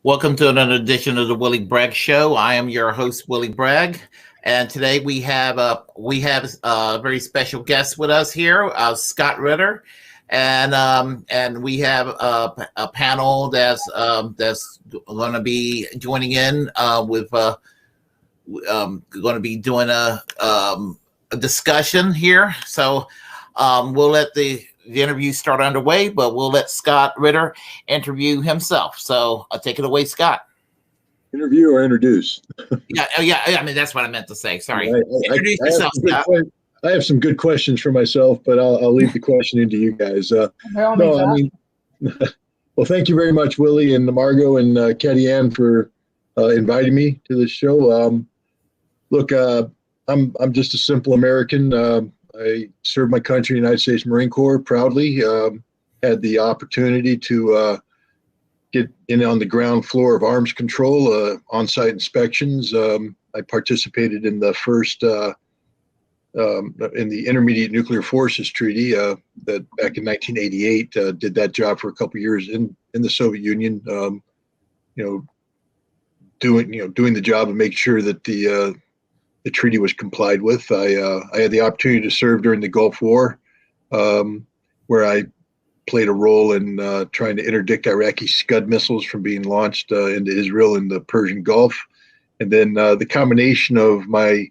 Welcome to another edition of the Willy Bragg Show. I am your host, Willy Bragg, and today we have a very special guest with us here, Scott Ritter, and we have a panel that's going to be joining in with going to be doing a discussion here. So we'll let the interview start underway, but we'll let Scott Ritter interview himself. So take it away, Scott. Interview or introduce? Yeah. I mean, that's what I meant to say. Sorry. Introduce yourself, Scott. I have some good questions for myself, but I'll leave the questioning to you guys. Well, thank you very much, Willie and Margot and Katie Ann for inviting me to this show. Look, I'm just a simple American. I served my country in the United States Marine Corps proudly, had the opportunity to get in on the ground floor of arms control, on-site inspections. I participated in the first, in the Intermediate Nuclear Forces Treaty that back in 1988, did that job for a couple of years in the Soviet Union, doing the job and making sure that the treaty was complied with. I had the opportunity to serve during the Gulf War, where I played a role in trying to interdict Iraqi Scud missiles from being launched into Israel in the Persian Gulf. And then the combination of my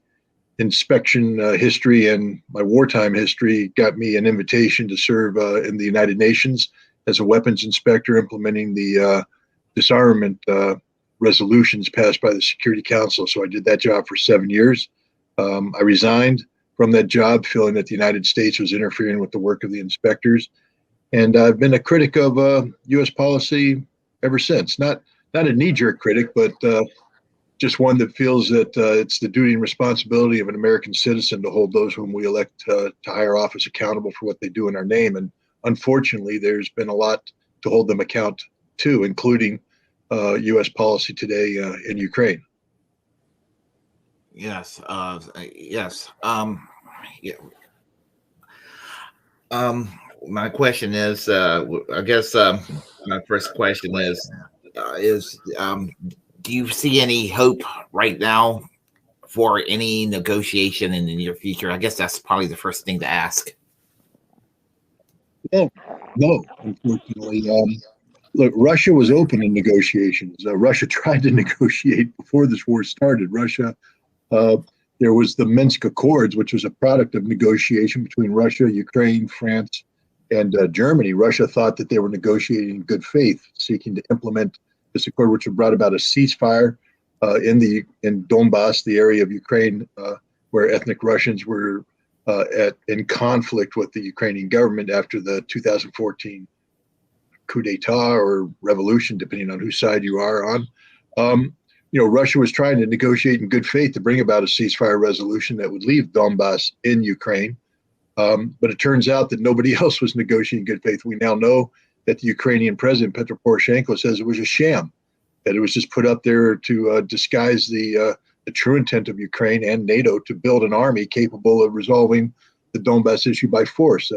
inspection history and my wartime history got me an invitation to serve in the United Nations as a weapons inspector, implementing the disarmament resolutions passed by the Security Council. So I did that job for 7 years. I resigned from that job, feeling that the United States was interfering with the work of the inspectors. And I've been a critic of U.S. policy ever since. Not a knee-jerk critic, but just one that feels that it's the duty and responsibility of an American citizen to hold those whom we elect to higher office accountable for what they do in our name. And unfortunately, there's been a lot to hold them account to, including U.S. policy today in Ukraine. Yes. Yes. My question is, I guess my first question is, do you see any hope right now for any negotiation in the near future? I guess that's probably the first thing to ask. No, unfortunately. Look, Russia was open in negotiations. Russia tried to negotiate before this war started. There was the Minsk Accords, which was a product of negotiation between Russia, Ukraine, France, and Germany. Russia thought that they were negotiating in good faith, seeking to implement this accord, which brought about a ceasefire in Donbass, the area of Ukraine where ethnic Russians were in conflict with the Ukrainian government after the 2014 coup d'etat or revolution, depending on whose side you are on. Russia was trying to negotiate in good faith to bring about a ceasefire resolution that would leave Donbass in Ukraine. But it turns out that nobody else was negotiating in good faith. We now know that the Ukrainian president, Petro Poroshenko, says it was a sham, that it was just put up there to disguise the true intent of Ukraine and NATO to build an army capable of resolving the Donbass issue by force.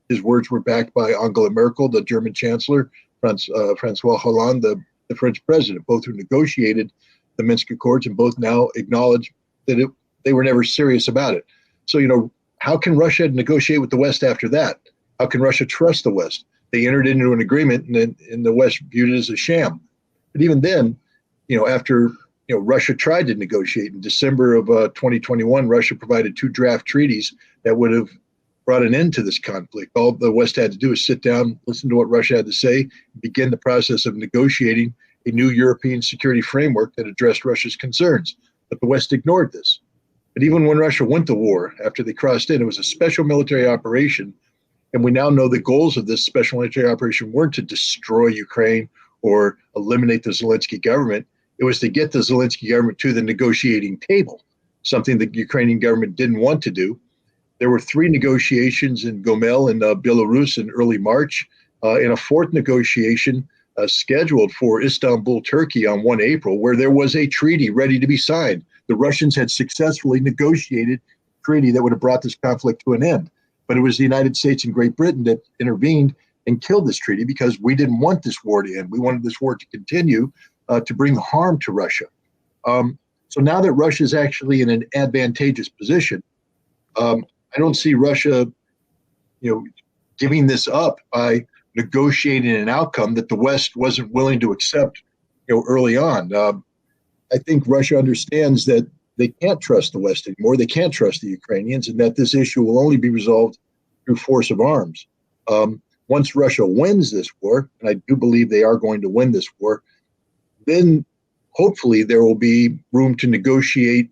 His words were backed by Angela Merkel, the German chancellor, Francois Hollande, the French president, both who negotiated the Minsk Accords and both now acknowledge that they were never serious about it. So, how can Russia negotiate with the West after that? How can Russia trust the West? They entered into an agreement and the West viewed it as a sham. But even then, after Russia tried to negotiate in December of 2021, Russia provided 2 draft treaties that would have brought an end to this conflict. All the West had to do is sit down, listen to what Russia had to say, begin the process of negotiating a new European security framework that addressed Russia's concerns. But the West ignored this. But even when Russia went to war, after they crossed in, it was a special military operation. And we now know the goals of this special military operation weren't to destroy Ukraine or eliminate the Zelensky government. It was to get the Zelensky government to the negotiating table, something the Ukrainian government didn't want to do. There were 3 negotiations in Gomel in Belarus in early March, and a 4th negotiation scheduled for Istanbul, Turkey on 1 April, where there was a treaty ready to be signed. The Russians had successfully negotiated a treaty that would have brought this conflict to an end. But it was the United States and Great Britain that intervened and killed this treaty because we didn't want this war to end. We wanted this war to continue to bring harm to Russia. So now that Russia is actually in an advantageous position, I don't see Russia, giving this up by negotiating an outcome that the West wasn't willing to accept, early on. I think Russia understands that they can't trust the West anymore. They can't trust the Ukrainians, and that this issue will only be resolved through force of arms. Once Russia wins this war, and I do believe they are going to win this war, then hopefully there will be room to negotiate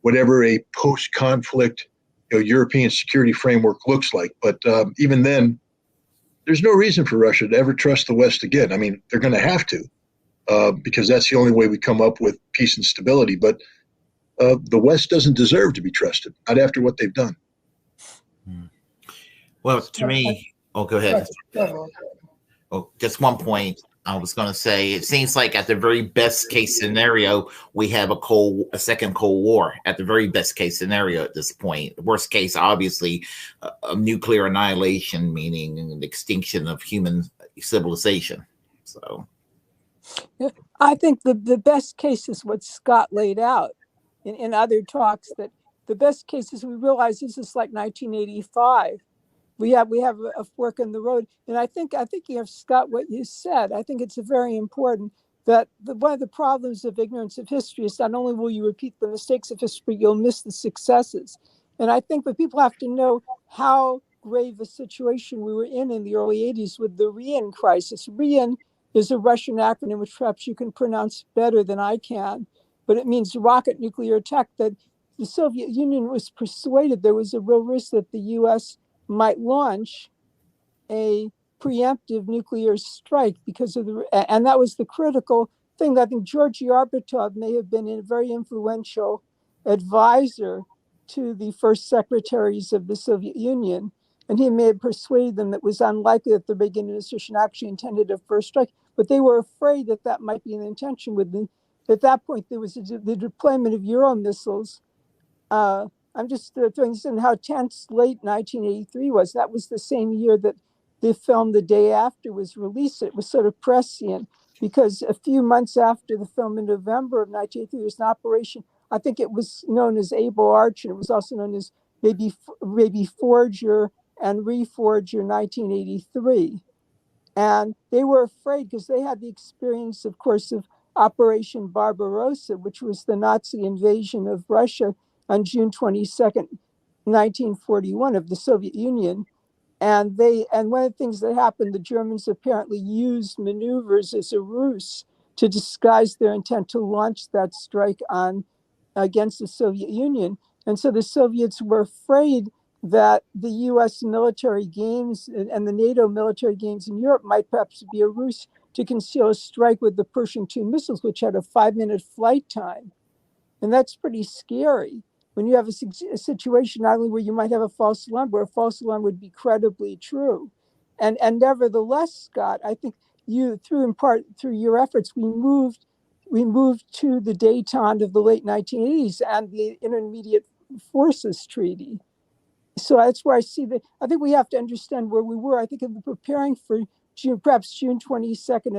whatever a post-conflict European security framework looks like. But even then, there's no reason for Russia to ever trust the West again. I mean, they're going to have to, because that's the only way we come up with peace and stability. But the West doesn't deserve to be trusted, not after what they've done. Well, to me, go ahead. Oh, just one point. I was going to say, it seems like at the very best case scenario, we have a second Cold War. At the very best case scenario at this point, worst case, obviously, a nuclear annihilation, meaning the extinction of human civilization. So, I think the best case is what Scott laid out in other talks. That the best case is we realize this is like 1985. We have a fork in the road, and I think you have, Scott, what you said. I think it's very important that one of the problems of ignorance of history is not only will you repeat the mistakes of history, you'll miss the successes. And I think that people have to know how grave a situation we were in the early 80s with the RIAN crisis. RIAN is a Russian acronym which perhaps you can pronounce better than I can, but it means rocket nuclear attack. That the Soviet Union was persuaded there was a real risk that the U.S. might launch a preemptive nuclear strike because of and that was the critical thing. I think Georgy Arbatov may have been a very influential advisor to the first secretaries of the Soviet Union, and he may have persuaded them that it was unlikely that the Reagan administration actually intended a first strike, but they were afraid that that might be an intention with them. At that point, there was the deployment of Euro missiles. I'm just throwing this in how tense late 1983 was. That was the same year that the film The Day After was released. It was sort of prescient because a few months after the film in November of 1983, there was an operation. I think it was known as Able Arch, and it was also known as maybe Forger and Reforger 1983. And they were afraid because they had the experience, of course, of Operation Barbarossa, which was the Nazi invasion of Russia on June 22nd, 1941, of the Soviet Union. And one of the things that happened, the Germans apparently used maneuvers as a ruse to disguise their intent to launch that strike against the Soviet Union. And so the Soviets were afraid that the US military gains and the NATO military gains in Europe might perhaps be a ruse to conceal a strike with the Pershing II missiles, which had a 5-minute flight time. And that's pretty scary when you have a situation not only where you might have a false alarm, where a false alarm would be credibly true. And nevertheless, Scott, I think in part through your efforts, we moved to the détente of the late 1980s and the Intermediate Forces Treaty. So that's where I see that. I think we have to understand where we were. I think in preparing for perhaps June 22nd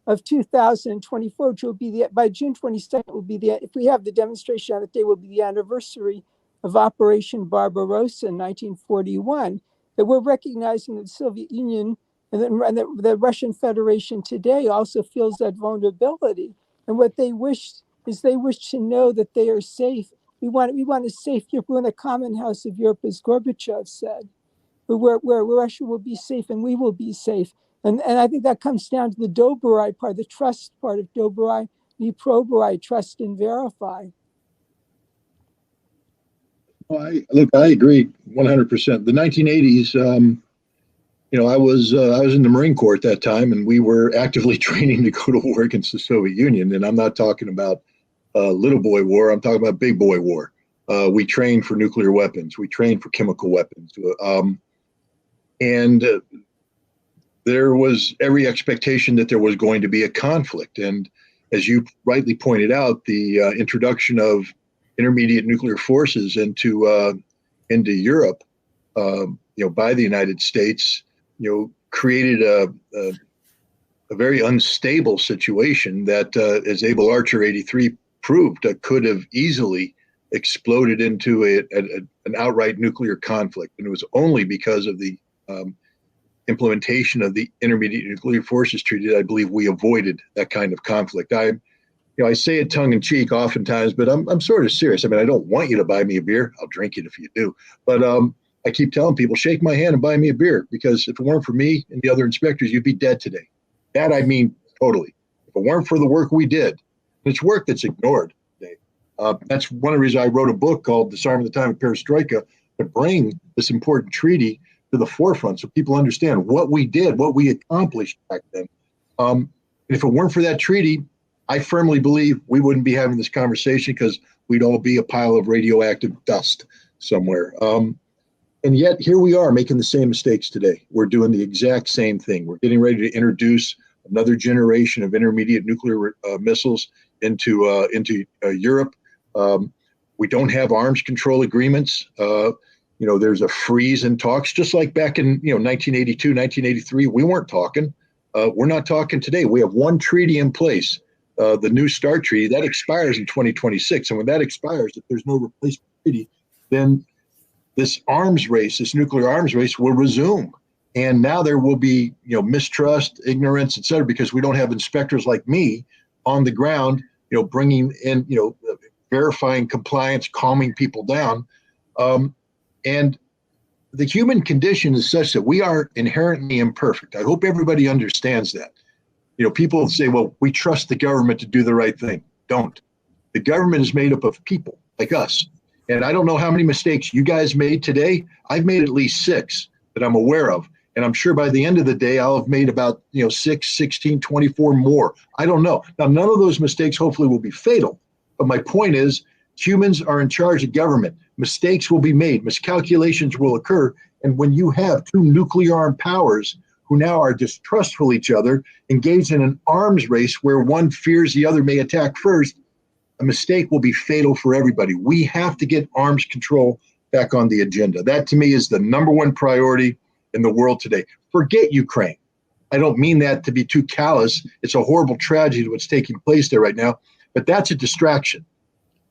of 2024, which will be by June 22nd will be if we have the demonstration on that day, will be the anniversary of Operation Barbarossa in 1941. That we're recognizing that the Soviet Union and the Russian Federation today also feels that vulnerability. And what they wish to know that they are safe. We want a safe Europe. We want a common house of Europe, as Gorbachev said, where Russia will be safe and we will be safe. And I think that comes down to the Doberai part, the trust part of Doberai, the Proberai, trust and verify. Well, I agree 100%. The 1980s, I was in the Marine Corps at that time, and we were actively training to go to war against the Soviet Union. And I'm not talking about little boy war. I'm talking about big boy war. We trained for nuclear weapons. We trained for chemical weapons. And there was every expectation that there was going to be a conflict. And as you rightly pointed out, the introduction of intermediate nuclear forces into Europe, by the United States, created a very unstable situation that, as Able Archer 83 proved, could have easily exploded into an outright nuclear conflict. And it was only because of the implementation of the Intermediate Nuclear Forces Treaty that I believe we avoided that kind of conflict. I say it tongue in cheek oftentimes, but I'm sort of serious. I mean, I don't want you to buy me a beer. I'll drink it if you do. But I keep telling people, shake my hand and buy me a beer, because if it weren't for me and the other inspectors, you'd be dead today. That I mean totally. If it weren't for the work we did, it's work that's ignored, Dave. That's one of the reasons I wrote a book called Disarming the Time of Perestroika, to bring this important treaty to the forefront so people understand what we did, what we accomplished back then. And if it weren't for that treaty, I firmly believe we wouldn't be having this conversation, because we'd all be a pile of radioactive dust somewhere. And yet here we are making the same mistakes today. We're doing the exact same thing. We're getting ready to introduce another generation of intermediate nuclear missiles into Europe. We don't have arms control agreements. There's a freeze in talks, just like back in 1982, 1983. We weren't talking. We're not talking today. We have one treaty in place, the New START Treaty, that expires in 2026. And when that expires, if there's no replacement treaty, then this arms race, this nuclear arms race, will resume. And now there will be, mistrust, ignorance, et cetera, because we don't have inspectors like me on the ground, bringing in, verifying compliance, calming people down. And the human condition is such that we are inherently imperfect. I hope everybody understands that. People say, well, we trust the government to do the right thing. Don't. The government is made up of people like us. And I don't know how many mistakes you guys made today. I've made at least 6 that I'm aware of. And I'm sure by the end of the day, I'll have made about 6, 16, 24 more. I don't know. Now, none of those mistakes hopefully will be fatal. But my point is, humans are in charge of government. Mistakes will be made. Miscalculations will occur. And when you have 2 nuclear-armed powers who now are distrustful of each other, engaged in an arms race where one fears the other may attack first, a mistake will be fatal for everybody. We have to get arms control back on the agenda. That, to me, is the number one priority in the world today. Forget Ukraine. I don't mean that to be too callous. It's a horrible tragedy what's taking place there right now, but that's a distraction.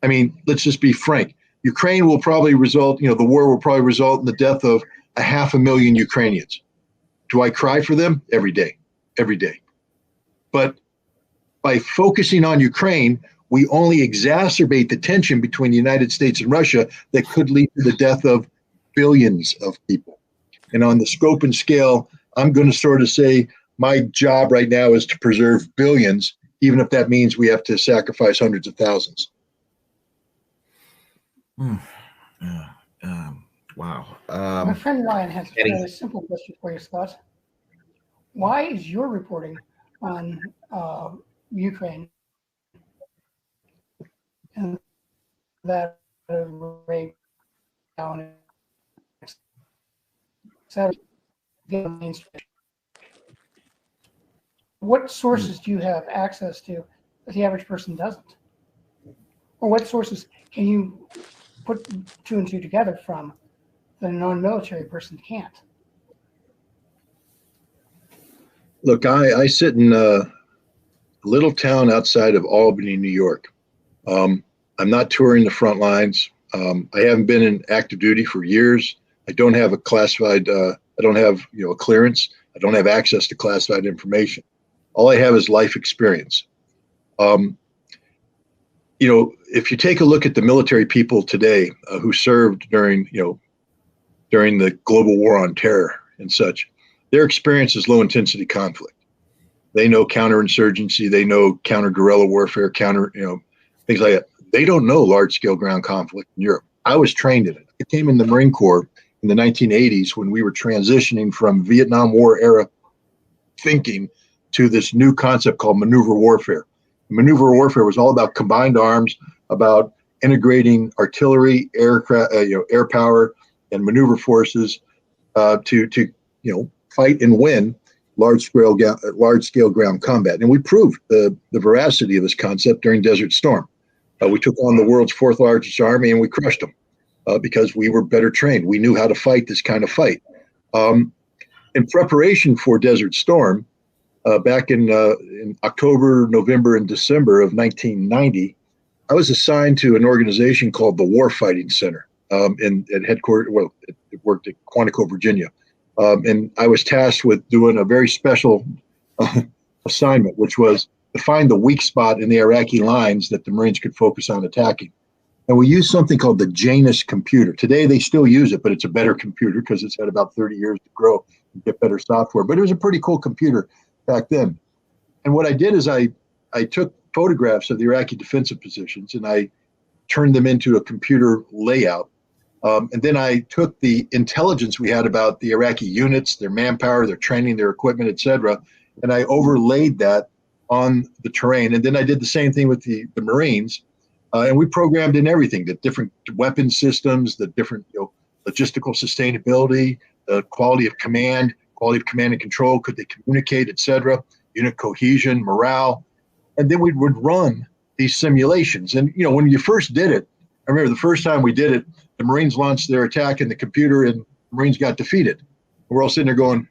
I mean, let's just be frank. Ukraine will probably result, the war will probably result in the death of 500,000 Ukrainians. Do I cry for them? Every day, every day. But by focusing on Ukraine, we only exacerbate the tension between the United States and Russia that could lead to the death of billions of people. And on the scope and scale, I'm going to sort of say my job right now is to preserve billions, even if that means we have to sacrifice hundreds of thousands. Wow. My friend Ryan has a very simple question for you, Scott. Why is your reporting on Ukraine and that rape down, etc., mainstream? What sources do you have access to that the average person doesn't? Or what sources can you put 2 and 2 together from that a non-military person can't? Look, I sit in a little town outside of Albany, New York. I'm not touring the front lines. I haven't been in active duty for years. I don't have a classified, I don't have a clearance. I don't have access to classified information. All I have is life experience. If you take a look at the military people today who served during the global war on terror and such, their experience is low intensity conflict. They know counterinsurgency, they know counter guerrilla warfare, things like that. They don't know large scale ground conflict in Europe. I was trained in it. I came in the Marine Corps in the 1980s when we were transitioning from Vietnam War era thinking to this new concept called maneuver warfare. Maneuver warfare was all about combined arms, about integrating artillery, aircraft, air power, and maneuver forces to fight and win large scale ground combat. And we proved the veracity of this concept during Desert Storm. We took on the world's 4th largest army and we crushed them because we were better trained. We knew how to fight this kind of fight. In preparation for Desert Storm, back in October, November, and December of 1990, I was assigned to an organization called the Warfighting Center at headquarters. Well, it worked at Quantico, Virginia. And I was tasked with doing a very special assignment, which was to find the weak spot in the Iraqi lines that the Marines could focus on attacking. And we used something called the Janus computer. Today they still use it, but it's a better computer because it's had about 30 years to grow and get better software. But it was a pretty cool computer back then. And what I did is I took photographs of the Iraqi defensive positions and I turned them into a computer layout. And then I took the intelligence we had about the Iraqi units, their manpower, their training, their equipment, et cetera, and I overlaid that on the terrain. And then I did the same thing with the Marines. And we programmed in everything, the different weapon systems, the different logistical sustainability, the quality of command and control, could they communicate, et cetera, unit cohesion, morale. And then we would run these simulations. And, when you first did it, I remember the first time we did it, the Marines launched their attack in the computer and the Marines got defeated. We're all sitting there going,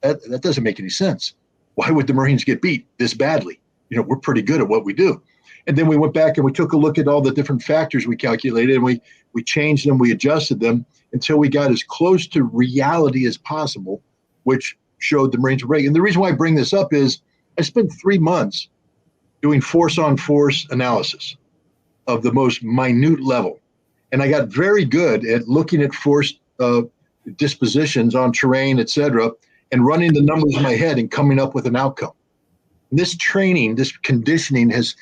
that doesn't make any sense. Why would the Marines get beat this badly? We're pretty good at what we do. And then we went back and we took a look at all the different factors we calculated, and we changed them, we adjusted them until we got as close to reality as possible, which showed the Marines were breaking. And the reason why I bring this up is I spent 3 months doing force-on-force analysis of the most minute level. And I got very good at looking at force dispositions on terrain, et cetera, and running the numbers in my head and coming up with an outcome. And this training, this conditioning has,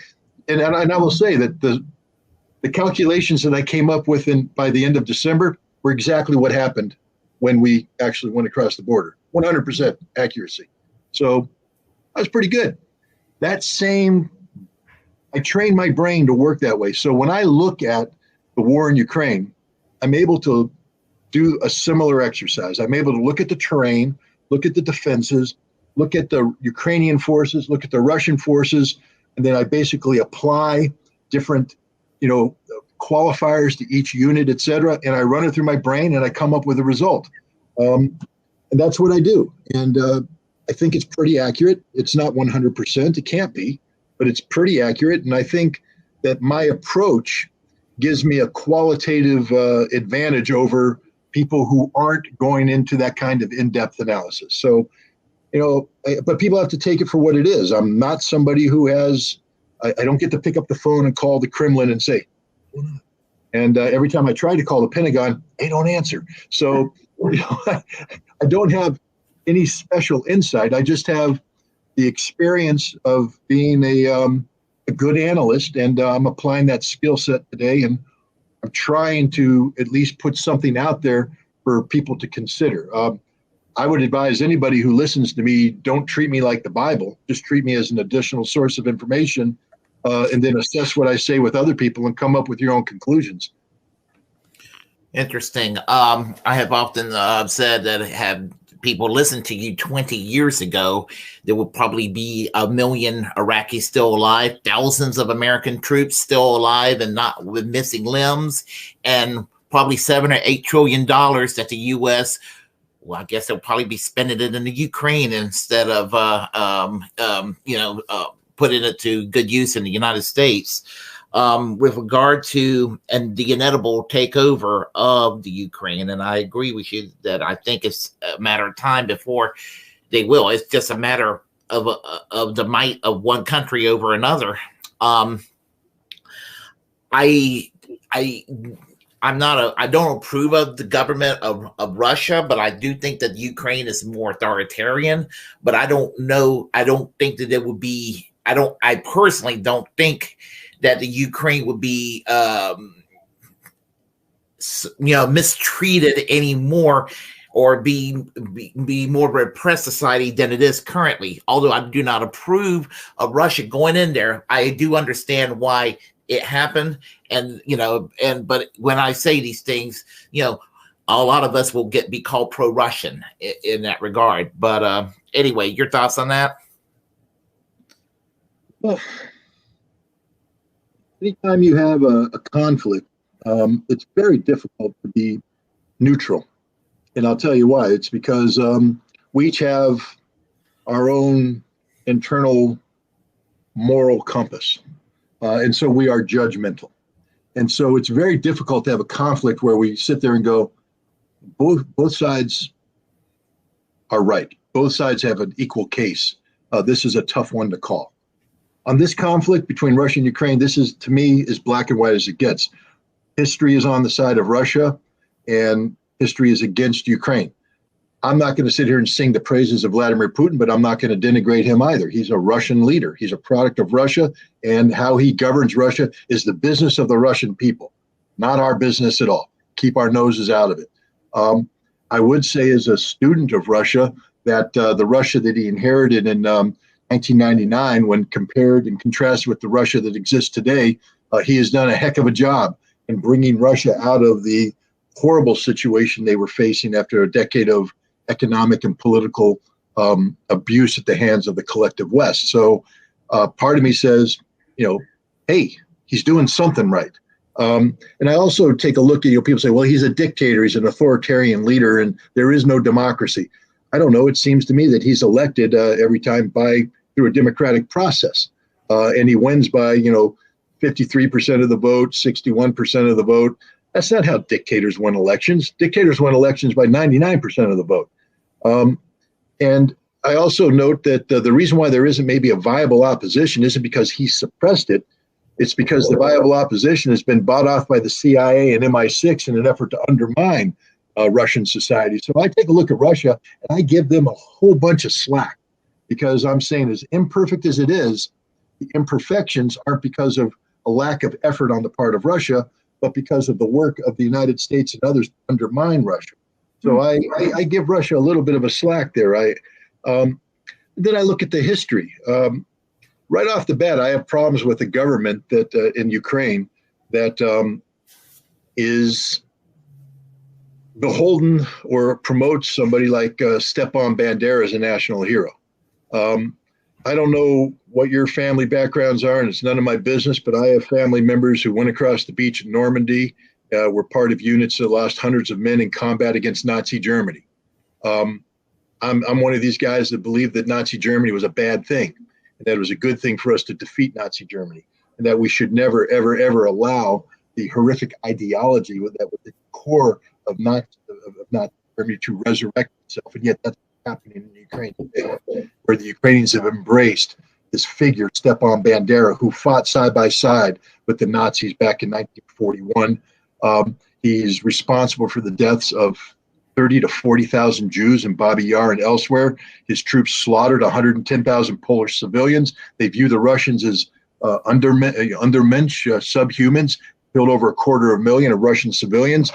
and I will say that the calculations that I came up with by the end of December were exactly what happened when we actually went across the border. 100% accuracy. So I was pretty good. I trained my brain to work that way. So when I look at the war in Ukraine, I'm able to do a similar exercise. I'm able to look at the terrain, look at the defenses, look at the Ukrainian forces, look at the Russian forces, and then I basically apply different, qualifiers to each unit, et cetera, and I run it through my brain and I come up with a result. And that's what I do. And I think it's pretty accurate. It's not 100%. It can't be, but it's pretty accurate. And I think that my approach gives me a qualitative advantage over people who aren't going into that kind of in-depth analysis. So, but people have to take it for what it is. I'm not somebody who I don't get to pick up the phone and call the Kremlin and say, and every time I try to call the Pentagon, they don't answer. So, I don't have any special insight. I just have the experience of being a good analyst, and I'm applying that skill set today, and I'm trying to at least put something out there for people to consider. I would advise anybody who listens to me, don't treat me like the Bible. Just treat me as an additional source of information, and then assess what I say with other people and come up with your own conclusions. Interesting. I have often said that had people listened to you 20 years ago, there would probably be 1 million Iraqis still alive, thousands of American troops still alive and not with missing limbs, and probably $7 or $8 trillion that the U.S. Well, I guess they'll probably be spending it in the Ukraine instead of, putting it to good use in the United States. With regard to and the inevitable takeover of the Ukraine, and I agree with you that I think it's a matter of time before they will. It's just a matter of the might of one country over another. I don't approve of the government of Russia, but I do think that Ukraine is more authoritarian. But I don't think that it would be. I personally don't think that the Ukraine would be, mistreated anymore or be more of a repressed society than it is currently. Although I do not approve of Russia going in there, I do understand why it happened. But when I say these things, a lot of us will be called pro-Russian in that regard. But anyway, your thoughts on that? Well, anytime you have a conflict, it's very difficult to be neutral. And I'll tell you why. It's because we each have our own internal moral compass. And so we are judgmental. And so it's very difficult to have a conflict where we sit there and go, both sides are right. Both sides have an equal case. This is a tough one to call. On this conflict between Russia and Ukraine, this is, to me, as black and white as it gets. History is on the side of Russia, and history is against Ukraine. I'm not going to sit here and sing the praises of Vladimir Putin, but I'm not going to denigrate him either. He's a Russian leader. He's a product of Russia, and how he governs Russia is the business of the Russian people, not our business at all. Keep our noses out of it. I would say, as a student of Russia, that the Russia that he inherited in 1999, when compared and contrasted with the Russia that exists today, he has done a heck of a job in bringing Russia out of the horrible situation they were facing after a decade of economic and political abuse at the hands of the collective West. So part of me says, hey, he's doing something right. And I also take a look at, people say, well, he's a dictator, he's an authoritarian leader, and there is no democracy. I don't know. It seems to me that he's elected every time through a democratic process. And he wins by, 53% of the vote, 61% of the vote. That's not how dictators win elections. Dictators win elections by 99% of the vote. And I also note that the reason why there isn't maybe a viable opposition isn't because he suppressed it. It's because the viable opposition has been bought off by the CIA and MI6 in an effort to undermine Russian society. So I take a look at Russia and I give them a whole bunch of slack, because I'm saying, as imperfect as it is, the imperfections aren't because of a lack of effort on the part of Russia, but because of the work of the United States and others to undermine Russia. So I give Russia a little bit of a slack there. Then I look at the history. Right off the bat, I have problems with the government that in Ukraine that is beholden or promotes somebody like Stepan Bandera as a national hero. I don't know what your family backgrounds are, and it's none of my business, but I have family members who went across the beach in Normandy, were part of units that lost hundreds of men in combat against Nazi Germany. I'm one of these guys that believed that Nazi Germany was a bad thing, and that it was a good thing for us to defeat Nazi Germany, and that we should never, ever, ever allow the horrific ideology that was the core of Nazi Germany to resurrect itself. And yet that's happening in Ukraine today, where the Ukrainians have embraced this figure, Stepan Bandera, who fought side by side with the Nazis back in 1941. He's responsible for the deaths of 30 to 40,000 Jews in Babi Yar and elsewhere. His troops slaughtered 110,000 Polish civilians. They view the Russians as undermensch, subhumans, killed over 250,000 of Russian civilians.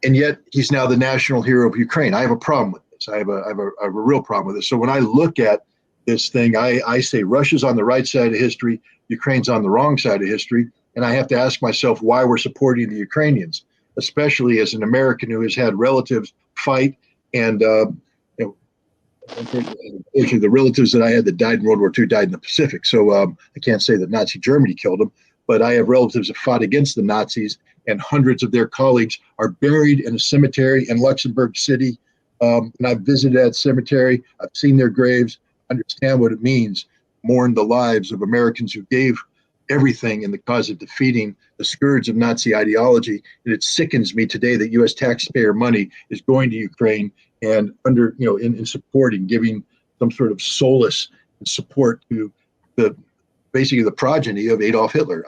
And yet he's now the national hero of Ukraine. I have a problem with this. I have a real problem with this. So when I look at this thing, I say Russia's on the right side of history, Ukraine's on the wrong side of history, and I have to ask myself why we're supporting the Ukrainians, especially as an American who has had relatives fight, and the relatives that I had that died in World War II died in the Pacific. So I can't say that Nazi Germany killed them, but I have relatives that fought against the Nazis, and hundreds of their colleagues are buried in a cemetery in Luxembourg City. And I've visited that cemetery. I've seen their graves, understand what it means, mourn the lives of Americans who gave everything in the cause of defeating the scourge of Nazi ideology. And it sickens me today that U.S. taxpayer money is going to Ukraine and in supporting, giving some sort of solace and support to basically the progeny of Adolf Hitler.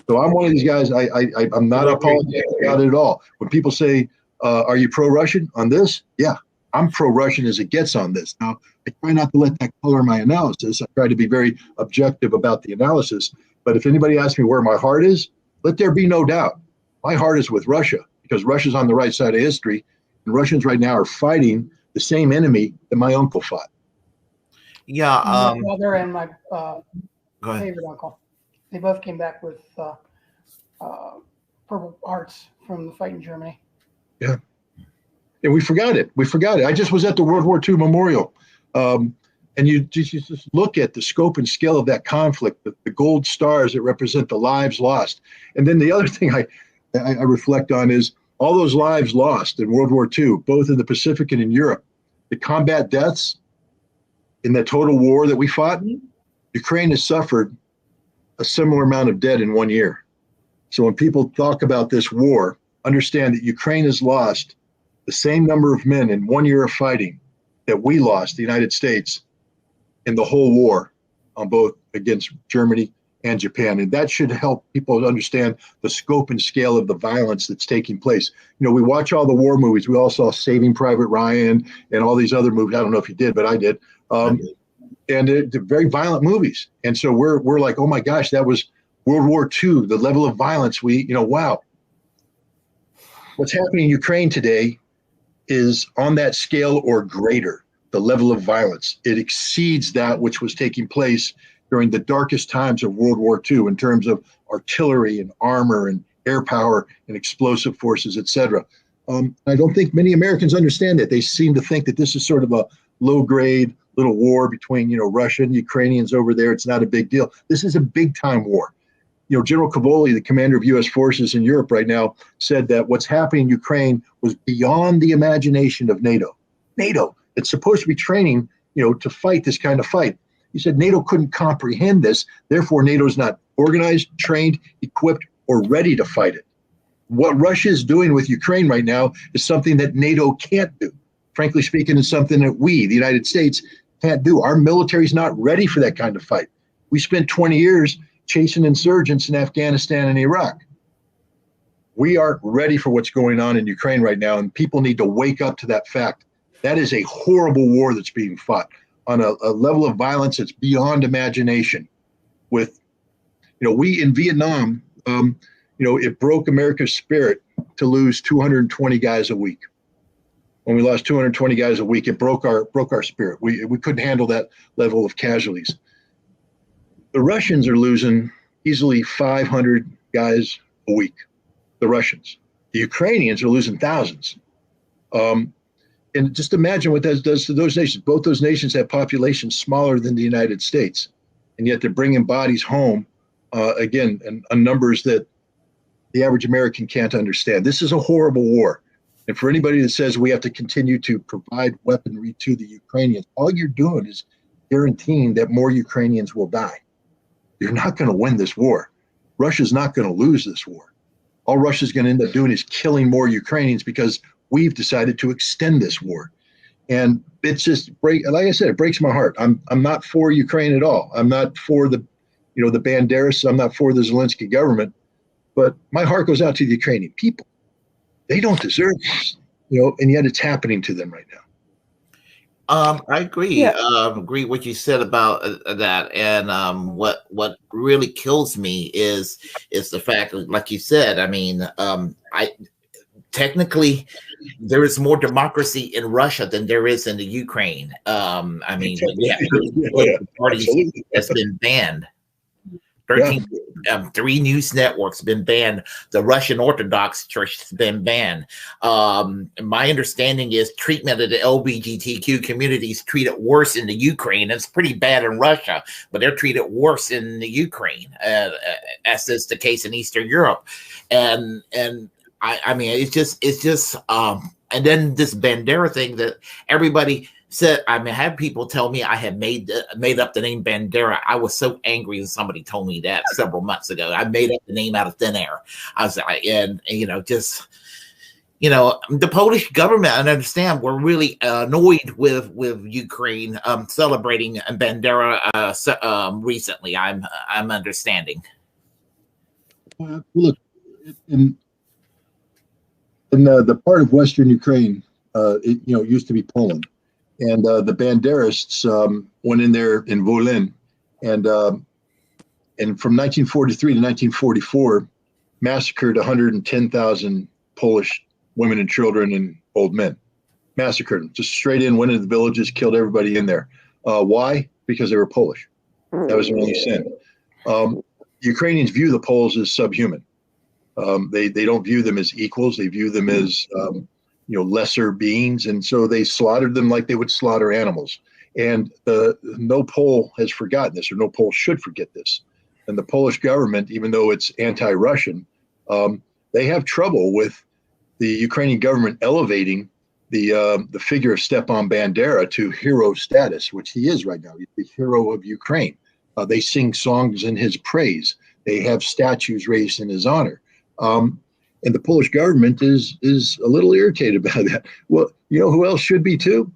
So I'm one of these guys. I'm not apologetic about it at all. When people say, "Are you pro-Russian on this?" Yeah, I'm pro-Russian as it gets on this. Now, I try not to let that color my analysis. I try to be very objective about the analysis. But if anybody asks me where my heart is, let there be no doubt. My heart is with Russia, because Russia's on the right side of history, and Russians right now are fighting the same enemy that my uncle fought. Yeah. My brother and my Go ahead. favorite uncle. They both came back with Purple Hearts from the fight in Germany. Yeah. And we forgot it. I just was at the World War II memorial. And you just look at the scope and scale of that conflict, the gold stars that represent the lives lost. And then the other thing I reflect on is all those lives lost in World War II, both in the Pacific and in Europe. The combat deaths in the total war that we fought, Ukraine has suffered a similar amount of dead in 1 year. So when people talk about this war, understand that Ukraine has lost the same number of men in 1 year of fighting that we lost, the United States, in the whole war on both against Germany and Japan. And that should help people understand the scope and scale of the violence that's taking place. You know, we watch all the war movies. We all saw Saving Private Ryan and all these other movies. I don't know if you did, but I did. And they're very violent movies. And so we're like, oh my gosh, that was World War II, the level of violence. Wow. What's happening in Ukraine today is on that scale or greater, the level of violence. It exceeds that which was taking place during the darkest times of World War II in terms of artillery and armor and air power and explosive forces, et cetera. I don't think many Americans understand that. They seem to think that this is sort of a low-grade little war between, Russia and Ukrainians over there. It's not a big deal. This is a big-time war. General Cavoli, the commander of U.S. forces in Europe right now, said that what's happening in Ukraine was beyond the imagination of NATO. NATO, it's supposed to be training, to fight this kind of fight. He said NATO couldn't comprehend this. Therefore, NATO is not organized, trained, equipped, or ready to fight it. What Russia is doing with Ukraine right now is something that NATO can't do. Frankly speaking, it's something that we, the United States, can't do. Our military is not ready for that kind of fight. We spent 20 years chasing insurgents in Afghanistan and Iraq. We aren't ready for what's going on in Ukraine right now, and people need to wake up to that fact. That is a horrible war that's being fought on a level of violence that's beyond imagination. With, we in Vietnam, it broke America's spirit to lose 220 guys a week. When we lost 220 guys a week, it broke our spirit. We couldn't handle that level of casualties. The Russians are losing easily 500 guys a week. The Russians. The Ukrainians are losing thousands. And just imagine what that does to those nations. Both those nations have populations smaller than the United States, and yet they're bringing bodies home, again, and on numbers that the average American can't understand. This is a horrible war. And for anybody that says we have to continue to provide weaponry to the Ukrainians, all you're doing is guaranteeing that more Ukrainians will die. You're not going to win this war. Russia's not going to lose this war. All Russia's going to end up doing is killing more Ukrainians because we've decided to extend this war. And it's just like I said, it breaks my heart. I'm not for Ukraine at all. I'm not for the Banderas. I'm not for the Zelensky government. But my heart goes out to the Ukrainian people. They don't deserve this, and yet it's happening to them right now. I agree. Yeah. Agree what you said about that. And what really kills me is the fact, like you said. I mean, technically there is more democracy in Russia than there is in the Ukraine. I mean, parties has been banned. 3 news networks been banned. The Russian Orthodox Church has been banned. My understanding is treatment of the LGBTQ community is treated worse in the Ukraine. It's pretty bad in Russia, but they're treated worse in the Ukraine, as is the case in Eastern Europe. And I mean, it's just, and then this Bandera thing that everybody said. I mean, I had people tell me I had made up the name Bandera. I was so angry when somebody told me that several months ago. I made up the name out of thin air. I was like, and the Polish government, I understand, were really annoyed with Ukraine celebrating Bandera recently. I'm understanding. Look, in the part of Western Ukraine, it used to be Poland. And the Banderists went in there in Volyn, and from 1943 to 1944, massacred 110,000 Polish women and children and old men. Massacred them, just straight in, went into the villages, killed everybody in there. Why? Because they were Polish. That was their only sin. Ukrainians view the Poles as subhuman. They don't view them as equals. They view them as lesser beings, and so they slaughtered them like they would slaughter animals. And no Pole has forgotten this, or no Pole should forget this. And the Polish government, even though it's anti-Russian, they have trouble with the Ukrainian government elevating the figure of Stepan Bandera to hero status, which he is right now. He's the hero of Ukraine. They sing songs in his praise. They have statues raised in his honor. And the Polish government is a little irritated by that. Well, you know who else should be too?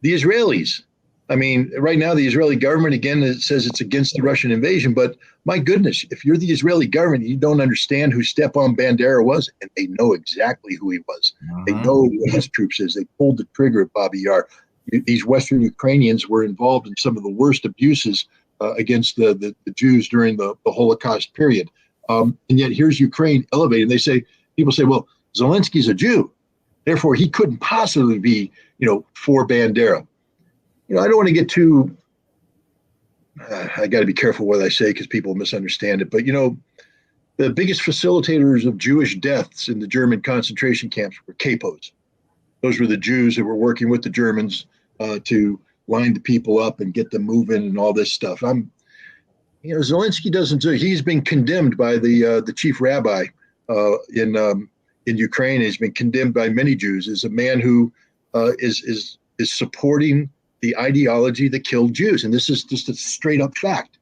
The Israelis. I mean, right now, the Israeli government, again, it says it's against the Russian invasion. But my goodness, if you're the Israeli government, you don't understand who Stepan Bandera was, and they know exactly who he was. They know what his troops is. They pulled the trigger at Babi Yar. These Western Ukrainians were involved in some of the worst abuses against the Jews during the Holocaust period. And yet here's Ukraine elevated. And people say, well, Zelensky's a Jew. Therefore, he couldn't possibly be, for Bandera. I don't want to get too, I got to be careful what I say because people misunderstand it. But, the biggest facilitators of Jewish deaths in the German concentration camps were capos. Those were the Jews that were working with the Germans to line the people up and get them moving and all this stuff. Zelensky doesn't do. He's been condemned by the chief rabbi in Ukraine. He's been condemned by many Jews as a man who is supporting the ideology that killed Jews, and this is just a straight up fact.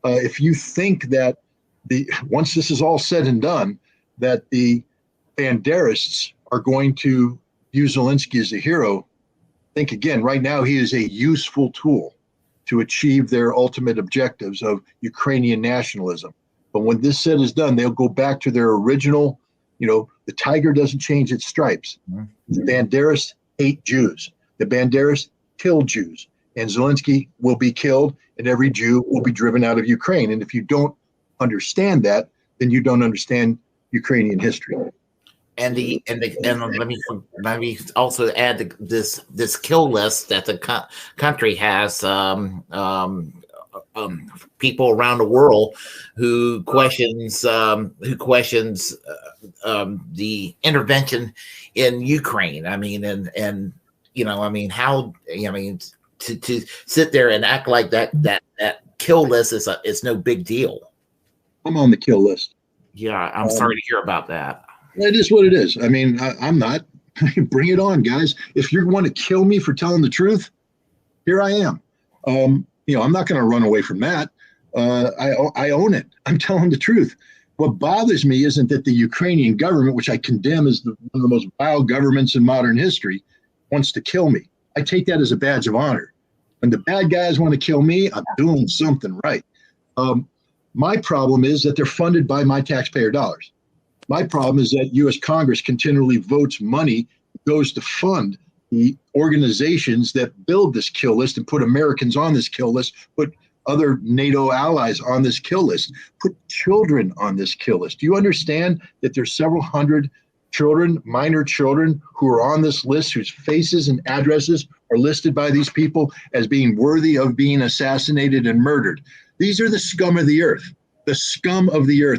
If you think that once this is all said and done, that the Banderists are going to view Zelensky as a hero, think again. Right now, he is a useful tool to achieve their ultimate objectives of Ukrainian nationalism. But when this said is done, they'll go back to their original, the tiger doesn't change its stripes. The Banderists hate Jews. The Banderists kill Jews. And Zelensky will be killed, and every Jew will be driven out of Ukraine. And if you don't understand that, then you don't understand Ukrainian history. And let me also add this kill list that the country has. People around the world who questions the intervention in Ukraine. To sit there and act like that kill list is no big deal. I'm on the kill list. Yeah, I'm sorry to hear about that. It is what it is. I'm not. Bring it on, guys. If you want to kill me for telling the truth, here I am. I'm not going to run away from that. I own it. I'm telling the truth. What bothers me isn't that the Ukrainian government, which I condemn as one of the most vile governments in modern history, wants to kill me. I take that as a badge of honor. When the bad guys want to kill me, I'm doing something right. My problem is that they're funded by my taxpayer dollars. My problem is that U.S. Congress continually votes money, goes to fund the organizations that build this kill list and put Americans on this kill list, put other NATO allies on this kill list, put children on this kill list. Do you understand that there's several hundred children, minor children, who are on this list, whose faces and addresses are listed by these people as being worthy of being assassinated and murdered? These are the scum of the earth,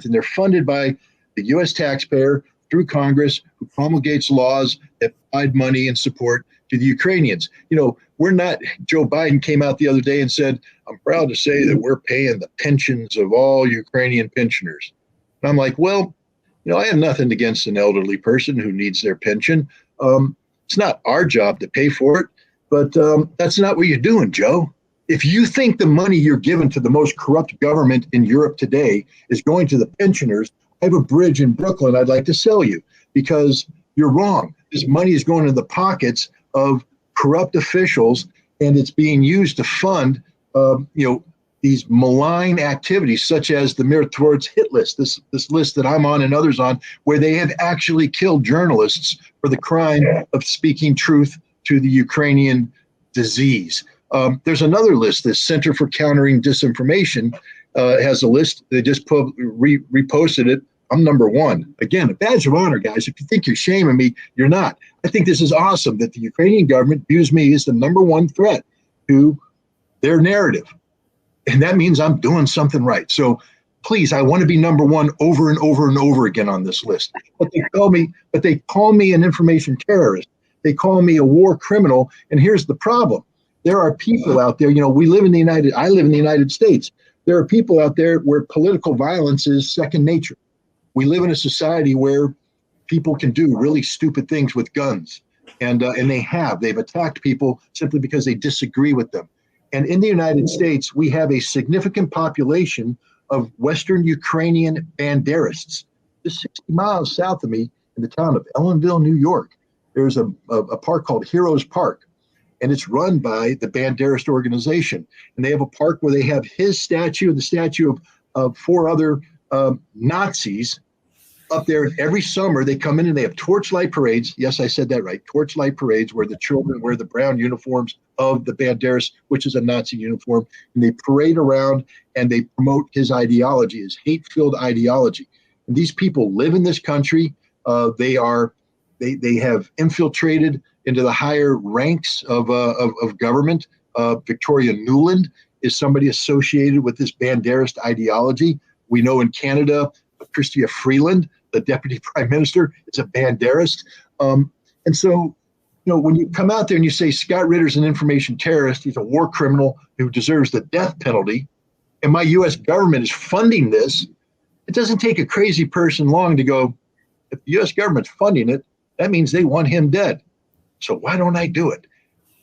and they're funded by the U.S. taxpayer through Congress, who promulgates laws that provide money and support to the Ukrainians. We're not, Joe Biden came out the other day and said, I'm proud to say that we're paying the pensions of all Ukrainian pensioners. And I'm like, well, I have nothing against an elderly person who needs their pension. It's not our job to pay for it, but that's not what you're doing, Joe. If you think the money you're giving to the most corrupt government in Europe today is going to the pensioners, I have a bridge in Brooklyn I'd like to sell you, because you're wrong. This money is going to the pockets of corrupt officials, and it's being used to fund, these malign activities, such as the Mir Towards Hit list, this list that I'm on and others on, where they have actually killed journalists for the crime of speaking truth to the Ukrainian disease. There's another list, this Center for Countering Disinformation has a list. They just reposted it. I'm number one. Again, a badge of honor, guys. If you think you're shaming me, you're not. I think this is awesome that the Ukrainian government views me as the number one threat to their narrative. And that means I'm doing something right. So please, I want to be number one over and over and over again on this list. But they call me an information terrorist. They call me a war criminal. And here's the problem. There are people out there, I live in the United States. There are people out there where political violence is second nature. We live in a society where people can do really stupid things with guns. and they've attacked people simply because they disagree with them. And in the United States, we have a significant population of Western Ukrainian banderists. Just 60 miles south of me, in the town of Ellenville, New York, there's a park called Heroes Park, and it's run by the Banderist organization. And they have a park where they have his statue and the statue of 4 other Nazis up there. Every summer they come in and they have torchlight parades. Yes, I said that right. Torchlight parades where the children wear the brown uniforms of the Banderas, which is a Nazi uniform, and they parade around and they promote his ideology, his hate-filled ideology. And these people live in this country. They have infiltrated into the higher ranks of government. Victoria Nuland is somebody associated with this Banderist ideology. We know in Canada, Chrystia Freeland, the deputy prime minister, is a Banderist. And so, when you come out there and you say Scott Ritter's an information terrorist, he's a war criminal who deserves the death penalty, and my U.S. government is funding this, it doesn't take a crazy person long to go, if the U.S. government's funding it, that means they want him dead. So why don't I do it?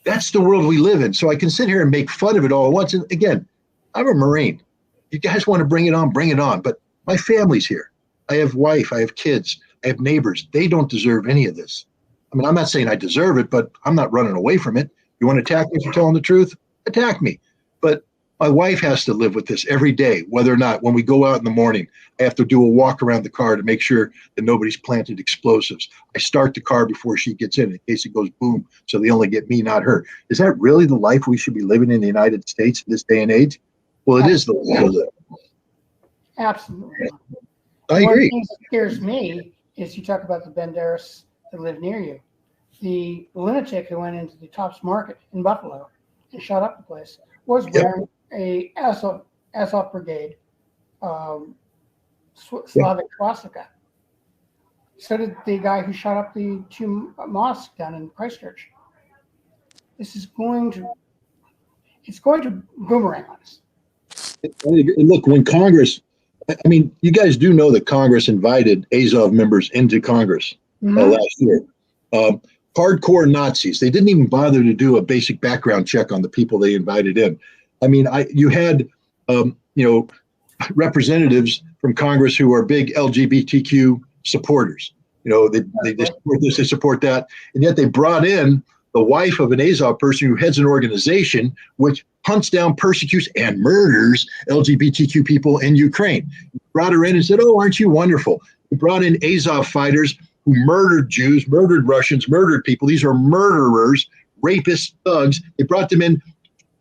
That's the world we live in. So I can sit here and make fun of it all at once. And again, I'm a Marine. You guys want to bring it on, bring it on. But my family's here. I have wife, I have kids, I have neighbors. They don't deserve any of this. I mean, I'm not saying I deserve it, but I'm not running away from it. You want to attack me for telling the truth? Attack me. But my wife has to live with this every day, whether or not when we go out in the morning, I have to do a walk around the car to make sure that nobody's planted explosives. I start the car before she gets in case it goes boom, so they only get me, not her. Is that really the life we should be living in the United States in this day and age? Well, it is the life we live. Absolutely. I agree. One thing that scares me is you talk about the Banderas that live near you. The lunatic who went into the Tops Market in Buffalo and shot up the place was wearing a Azov Brigade Slavic swastika. So did the guy who shot up the 2 mosques down in Christchurch. This is going to boomerang on us. Look, when Congress, I mean, you guys do know that Congress invited Azov members into Congress last year. Hardcore Nazis. They didn't even bother to do a basic background check on the people they invited in. I mean, you had, representatives from Congress who are big LGBTQ supporters. They support this, they support that, and yet they brought in the wife of an Azov person who heads an organization which hunts down, persecutes, and murders LGBTQ people in Ukraine. Brought her in and said, "Oh, aren't you wonderful?" He brought in Azov fighters who murdered Jews, murdered Russians, murdered people. These are murderers, rapists, thugs. They brought them in,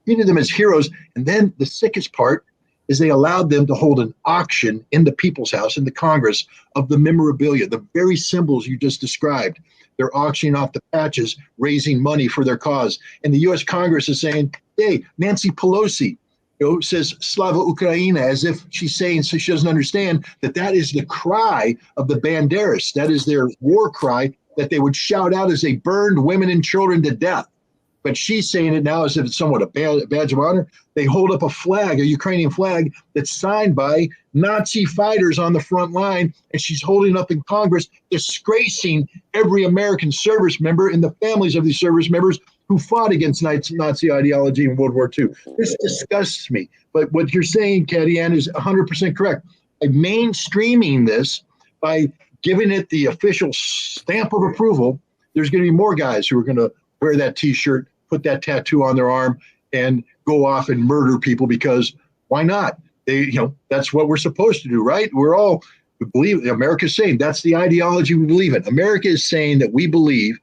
treated them as heroes. And then the sickest part is they allowed them to hold an auction in the People's House, in the Congress, of the memorabilia, the very symbols you just described. They're auctioning off the patches, raising money for their cause. And the U.S. Congress is saying, hey, Nancy Pelosi, says Slava Ukraina, as if she's saying, so she doesn't understand that is the cry of the Banderas. That is their war cry that they would shout out as they burned women and children to death. But she's saying it now as if it's somewhat a badge of honor. They hold up a flag, a Ukrainian flag, that's signed by Nazi fighters on the front line, and she's holding up in Congress, disgracing every American service member and the families of these service members who fought against Nazi ideology in World War II. This disgusts me. But what you're saying, Kadian, is 100% correct. By mainstreaming this, by giving it the official stamp of approval, there's going to be more guys who are going to wear that T-shirt, put that tattoo on their arm, and go off and murder people, because why not? That's what we're supposed to do, right? We believe, America's saying that's the ideology we believe in. America is saying that we believe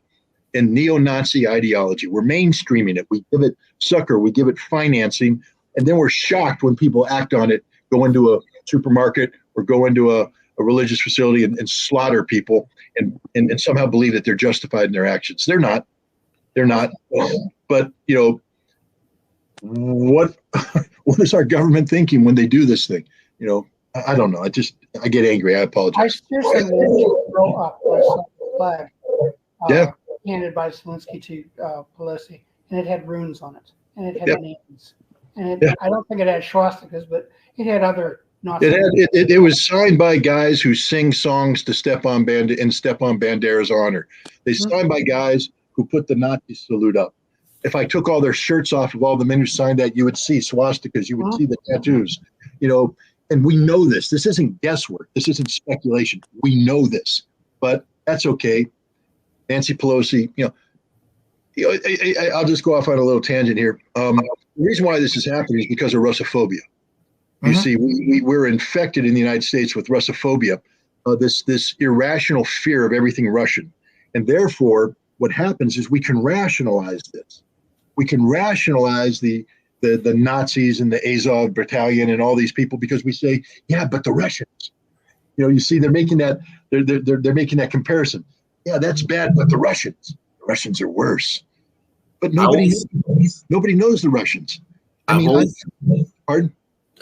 in neo-Nazi ideology. We're mainstreaming it. We give it succor, we give it financing, and then we're shocked when people act on it, go into a supermarket or go into a religious facility and slaughter people and somehow believe that they're justified in their actions. They're not. They're not. But, what is our government thinking when they do this thing? I don't know. I get angry. I apologize. I seriously didn't grow up with a flag handed by Zelensky to Pelosi, and it had runes on it, and it had names. And I don't think it had swastikas, but it had other Nazi. It was signed by guys who sing songs to Stepan Bandera's honor. They signed by guys who put the Nazi salute up. If I took all their shirts off of all the men who signed that, you would see swastikas, you would see the tattoos, and we know this. This isn't guesswork. This isn't speculation. We know this, but that's okay. Nancy Pelosi, I'll just go off on a little tangent here. The reason why this is happening is because of Russophobia. You see, we're infected in the United States with Russophobia, this irrational fear of everything Russian. And therefore, what happens is we can rationalize this. We can rationalize the Nazis and the Azov battalion and all these people because we say, yeah, but the Russians. You see, they're making that they're making that comparison. Yeah, that's bad, but the Russians are worse. But nobody knows the Russians. Pardon?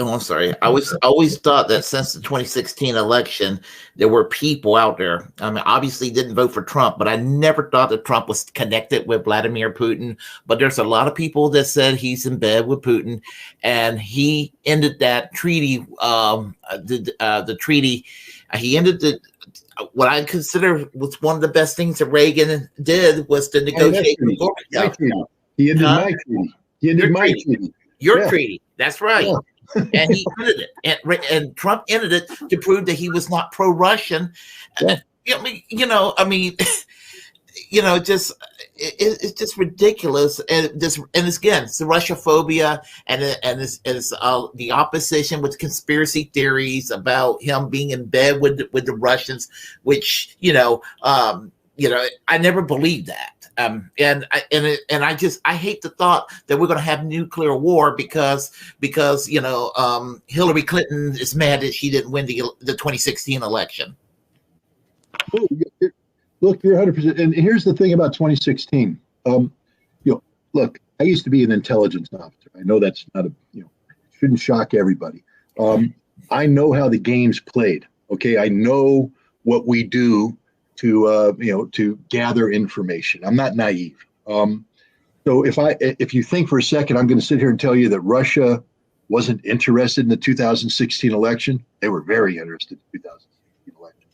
Oh, I'm sorry. I always thought that since the 2016 election, there were people out there. I mean, obviously didn't vote for Trump, but I never thought that Trump was connected with Vladimir Putin. But there's a lot of people that said he's in bed with Putin, and he ended that treaty. The treaty. He ended what I consider was one of the best things that Reagan did was to negotiate. He ended my treaty. He ended my treaty. Your treaty. That's right. Yeah. And he ended it, and Trump ended it to prove that he was not pro-Russian. Yeah. It's just ridiculous, and it's again, it's the Russophobia, and it's the opposition with conspiracy theories about him being in bed with the Russians, which I never believed that. And I hate the thought that we're going to have nuclear war because Hillary Clinton is mad that she didn't win the 2016 election. Look, you're 100%. And here's the thing about 2016. Look, I used to be an intelligence officer. I know that's not shouldn't shock everybody. I know how the game's played. Okay, I know what we do to gather information. I'm not naive. So if you think for a second, I'm going to sit here and tell you that Russia wasn't interested in the 2016 election. They were very interested in the 2016 election.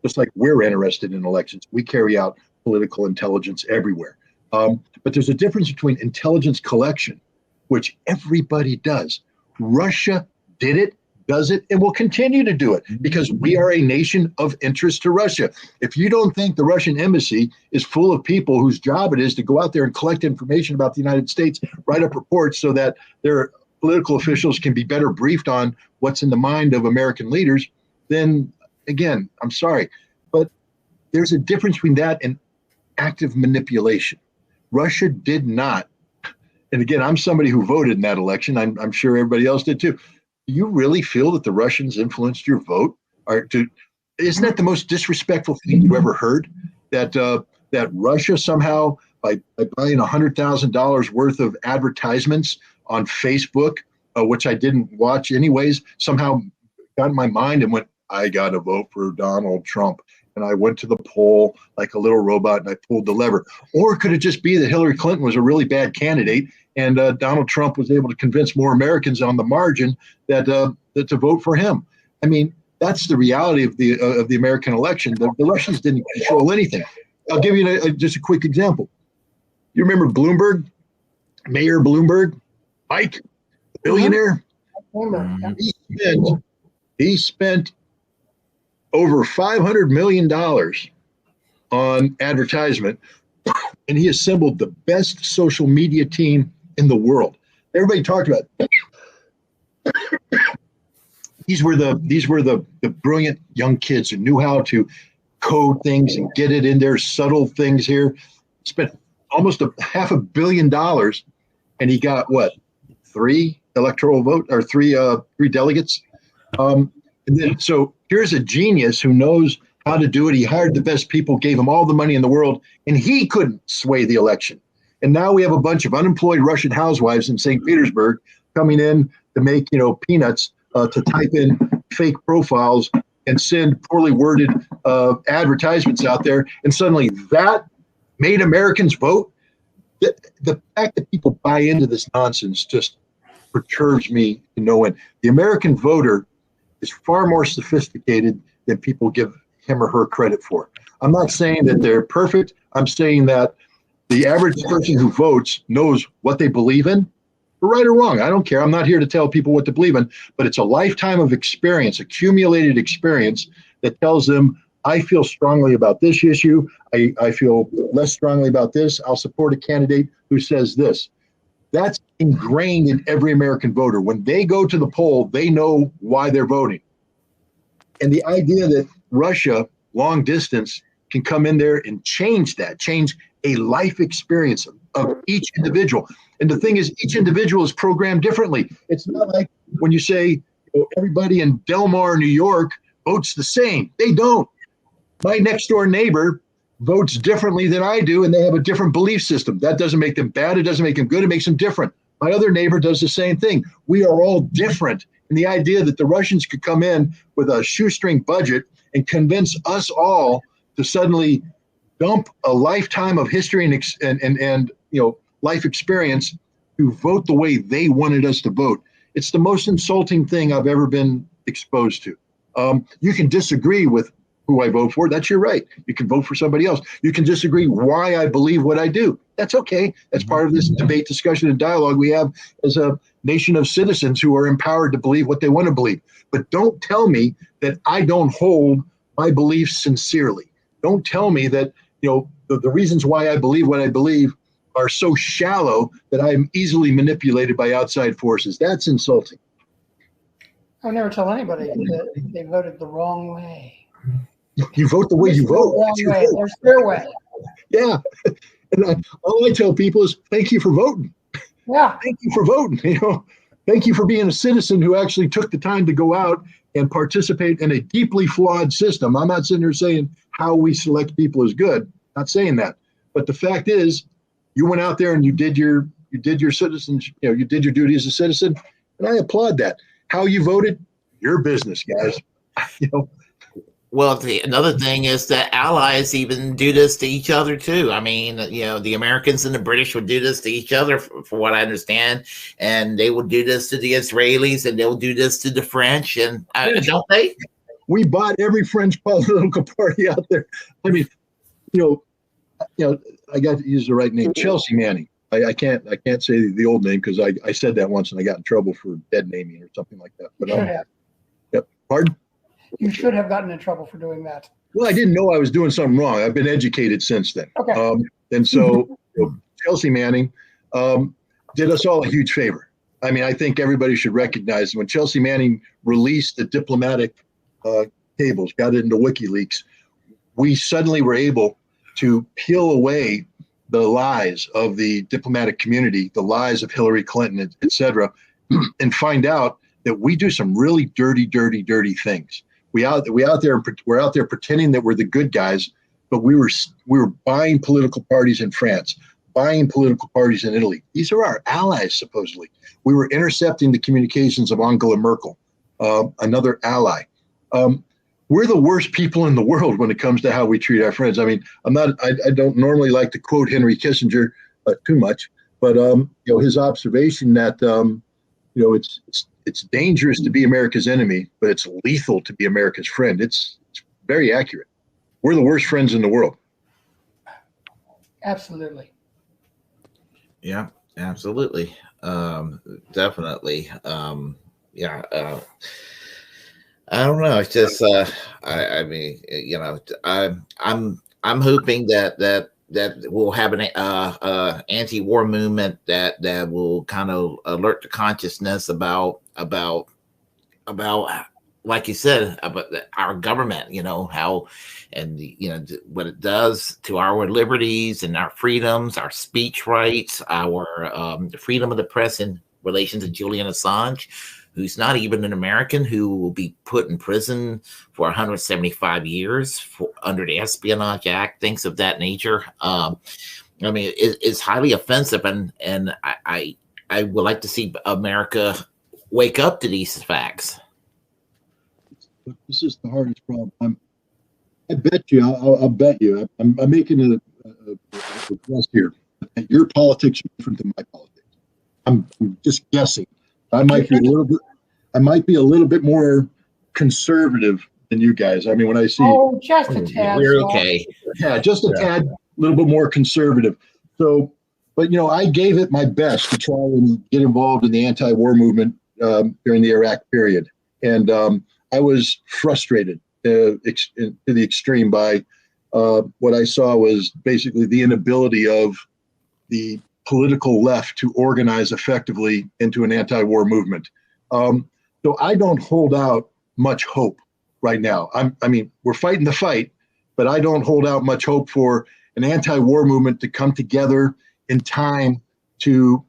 Just like we're interested in elections. We carry out political intelligence everywhere. But there's a difference between intelligence collection, which everybody does. Russia did it, does it, and will continue to do it because we are a nation of interest to Russia. If you don't think the Russian embassy is full of people whose job it is to go out there and collect information about the United States, write up reports so that their political officials can be better briefed on what's in the mind of American leaders, then again, I'm sorry. But there's a difference between that and active manipulation. Russia did not, and again, I'm somebody who voted in that election. I'm sure everybody else did too. Do you really feel that the Russians influenced your vote? Isn't that the most disrespectful thing you ever heard? That Russia somehow, by buying $100,000 worth of advertisements on Facebook, which I didn't watch anyways, somehow got in my mind and went, I got to vote for Donald Trump. And I went to the poll like a little robot and I pulled the lever. Or could it just be that Hillary Clinton was a really bad candidate and Donald Trump was able to convince more Americans on the margin that to vote for him? I mean, that's the reality of the American election. The Russians didn't control anything. I'll give you just a quick example. You remember Bloomberg, Mayor Bloomberg, Mike, the billionaire? He spent over $500 million on advertisement, and he assembled the best social media team in the world. Everybody talked about these were the brilliant young kids who knew how to code things and get it in there, subtle things here. Spent almost $500 million, and he got what, 3 electoral vote or three delegates. And then so here's a genius who knows how to do it. He hired the best people, gave them all the money in the world, and he couldn't sway the election. And now we have a bunch of unemployed Russian housewives in St. Petersburg coming in to make peanuts to type in fake profiles and send poorly worded advertisements out there. And suddenly that made Americans vote. The fact that people buy into this nonsense just perturbs me to no end. The American voter is far more sophisticated than people give him or her credit for. I'm not saying that they're perfect. I'm saying that The average person who votes knows what they believe in, right or wrong. I don't care. I'm not here to tell people what to believe in, but it's a lifetime of experience, accumulated experience that tells them, I feel strongly about this issue. I feel less strongly about this. I'll support a candidate who says this. That's ingrained in every American voter. When they go to the poll, they know why they're voting. And the idea that Russia, long distance, can come in there and change that, change a life experience of each individual. And the thing is, each individual is programmed differently. It's not like when you say everybody in Del Mar, New York votes the same. They don't. My next door neighbor votes differently than I do, and they have a different belief system. That doesn't make them bad. It doesn't make them good. It makes them different. My other neighbor does the same thing. We are all different. And the idea that the Russians could come in with a shoestring budget and convince us all to suddenly dump a lifetime of history and life experience to vote the way they wanted us to vote. It's the most insulting thing I've ever been exposed to. You can disagree with who I vote for. That's your right. You can vote for somebody else. You can disagree why I believe what I do. That's okay. That's part of this debate, discussion, and dialogue we have as a nation of citizens who are empowered to believe what they want to believe. But don't tell me that I don't hold my beliefs sincerely. Don't tell me that the reasons why I believe what I believe are so shallow that I'm easily manipulated by outside forces. That's insulting. I would never tell anybody that they voted the wrong way. You vote the way you vote. There's their way. Yeah. And all I tell people is thank you for voting. Yeah. Thank you for voting. Thank you for being a citizen who actually took the time to go out and participate in a deeply flawed system. I'm not sitting here saying how we select people is good. Not saying that. But the fact is, you went out there and you did your citizens, you did your duty as a citizen, and I applaud that. How you voted, your business, guys. Well, another thing is that allies even do this to each other too. I mean, the Americans and the British would do this to each other, for what I understand, and they will do this to the Israelis, and they'll do this to the French, and don't they? We bought every French political party out there. I mean, I got to use the right name, Chelsea Manning. I can't say the old name because I said that once and I got in trouble for dead naming or something like that. But yep. Pardon? You should have gotten in trouble for doing that. Well, I didn't know I was doing something wrong. I've been educated since then. Okay. And so Chelsea Manning did us all a huge favor. I mean, I think everybody should recognize when Chelsea Manning released the diplomatic cables, got into WikiLeaks, we suddenly were able to peel away the lies of the diplomatic community, the lies of Hillary Clinton, et cetera, and find out that we do some really dirty, dirty, dirty things. We're out there pretending that we're the good guys, but we were buying political parties in France, buying political parties in Italy. These are our allies, supposedly. We were intercepting the communications of Angela Merkel, another ally. We're the worst people in the world when it comes to how we treat our friends. I mean, I don't normally like to quote Henry Kissinger too much, but his observation that it's dangerous to be America's enemy, but it's lethal to be America's friend. It's very accurate. We're the worst friends in the world. Absolutely. Yeah, absolutely. Definitely. I don't know. It's just, I mean, I'm hoping that we'll have an anti-war movement that will kind of alert the consciousness about like you said, about our government, how, and what it does to our liberties and our freedoms, our speech rights, our freedom of the press in relation to Julian Assange, who's not even an American, who will be put in prison for 175 years under the Espionage Act, things of that nature. I mean, it's highly offensive, and I would like to see America wake up to these facts. This is the hardest problem. I bet you, I'll bet you, I'm making a guess here. Your politics are different than my politics. I'm just guessing. I might be a little bit more conservative than you guys. I mean, when I see just a tad. We're okay. Yeah, just a tad, a little bit more conservative. So, but I gave it my best to try and get involved in the anti-war movement during the Iraq period, and I was frustrated to the extreme by what I saw was basically the inability of the political left to organize effectively into an anti-war movement. So I don't hold out much hope right now. I mean, we're fighting the fight, but I don't hold out much hope for an anti-war movement to come together in time to,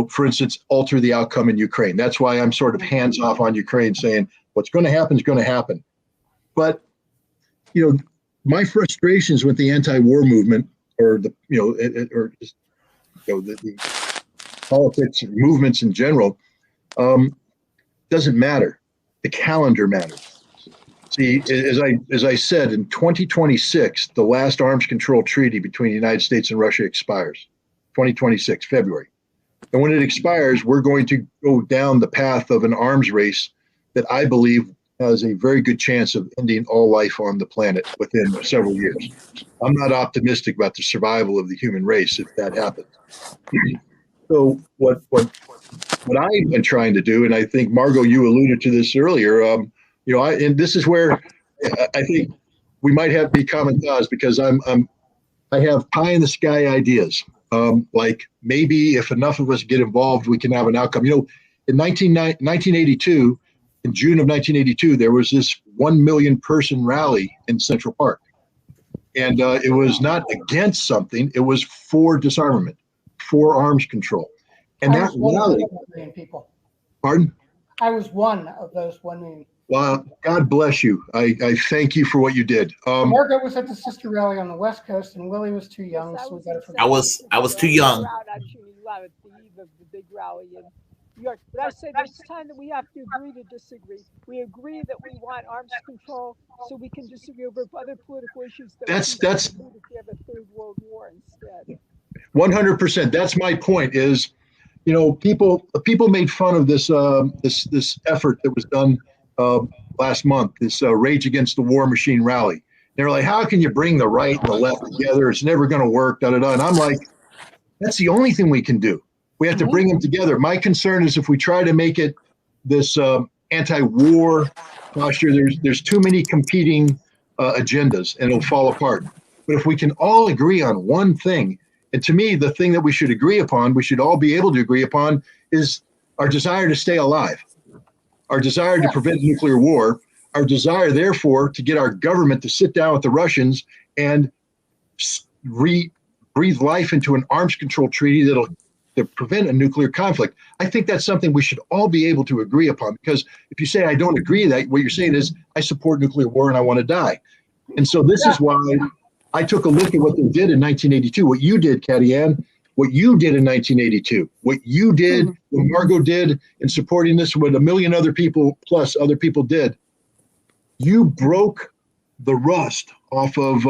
for instance, alter the outcome in Ukraine. That's why I'm sort of hands off on Ukraine, saying what's going to happen is going to happen. But, my frustrations with the anti-war movement, or the politics and movements in general, doesn't matter. The calendar matters. See, as I said, in 2026, the last arms control treaty between the United States and Russia expires. 2026, February. And when it expires, we're going to go down the path of an arms race that I believe has a very good chance of ending all life on the planet within several years. I'm not optimistic about the survival of the human race if that happens. So what I've been trying to do, and I think Margot, you alluded to this earlier, and this is where I think we might have to be common cause, because I have pie in the sky ideas. Like maybe if enough of us get involved, we can have an outcome. In 1982, in June of 1982, there was this 1 million person rally in Central Park. And it was not against something, it was for disarmament, for arms control. And that rally. People. Pardon? I was one of those 1 million. Well, God bless you. I thank you for what you did. Margaret was at the sister rally on the West Coast, and Willie was too young, so we got it. I was too young. Actually, at the eve of the big rally in New York. But I say it's time that we have to agree to disagree. We agree that we want arms control, so we can disagree over other political issues. If we have a third world war instead. 100%. That's my point. Is people made fun of this this effort that was done last month, this Rage Against the War Machine rally. They're like, how can you bring the right and the left together? It's never going to work, And I'm like, that's the only thing we can do. We have to bring them together. My concern is if we try to make it this anti-war posture, there's too many competing agendas, and it'll fall apart. But if we can all agree on one thing, and to me, the thing that we should agree upon, we should all be able to agree upon, is our desire to stay alive. Our desire to prevent nuclear war, our desire, therefore, to get our government to sit down with the Russians and breathe life into an arms control treaty that'll prevent a nuclear conflict. I think that's something we should all be able to agree upon, because if you say, I don't agree with that, what you're saying is, I support nuclear war and I want to die. And so this is why I took a look at what they did in 1982, what you did, Catty Ann, what you did in 1982, what you did, what Margot did in supporting this, what a million other people plus other people did. You broke the rust off of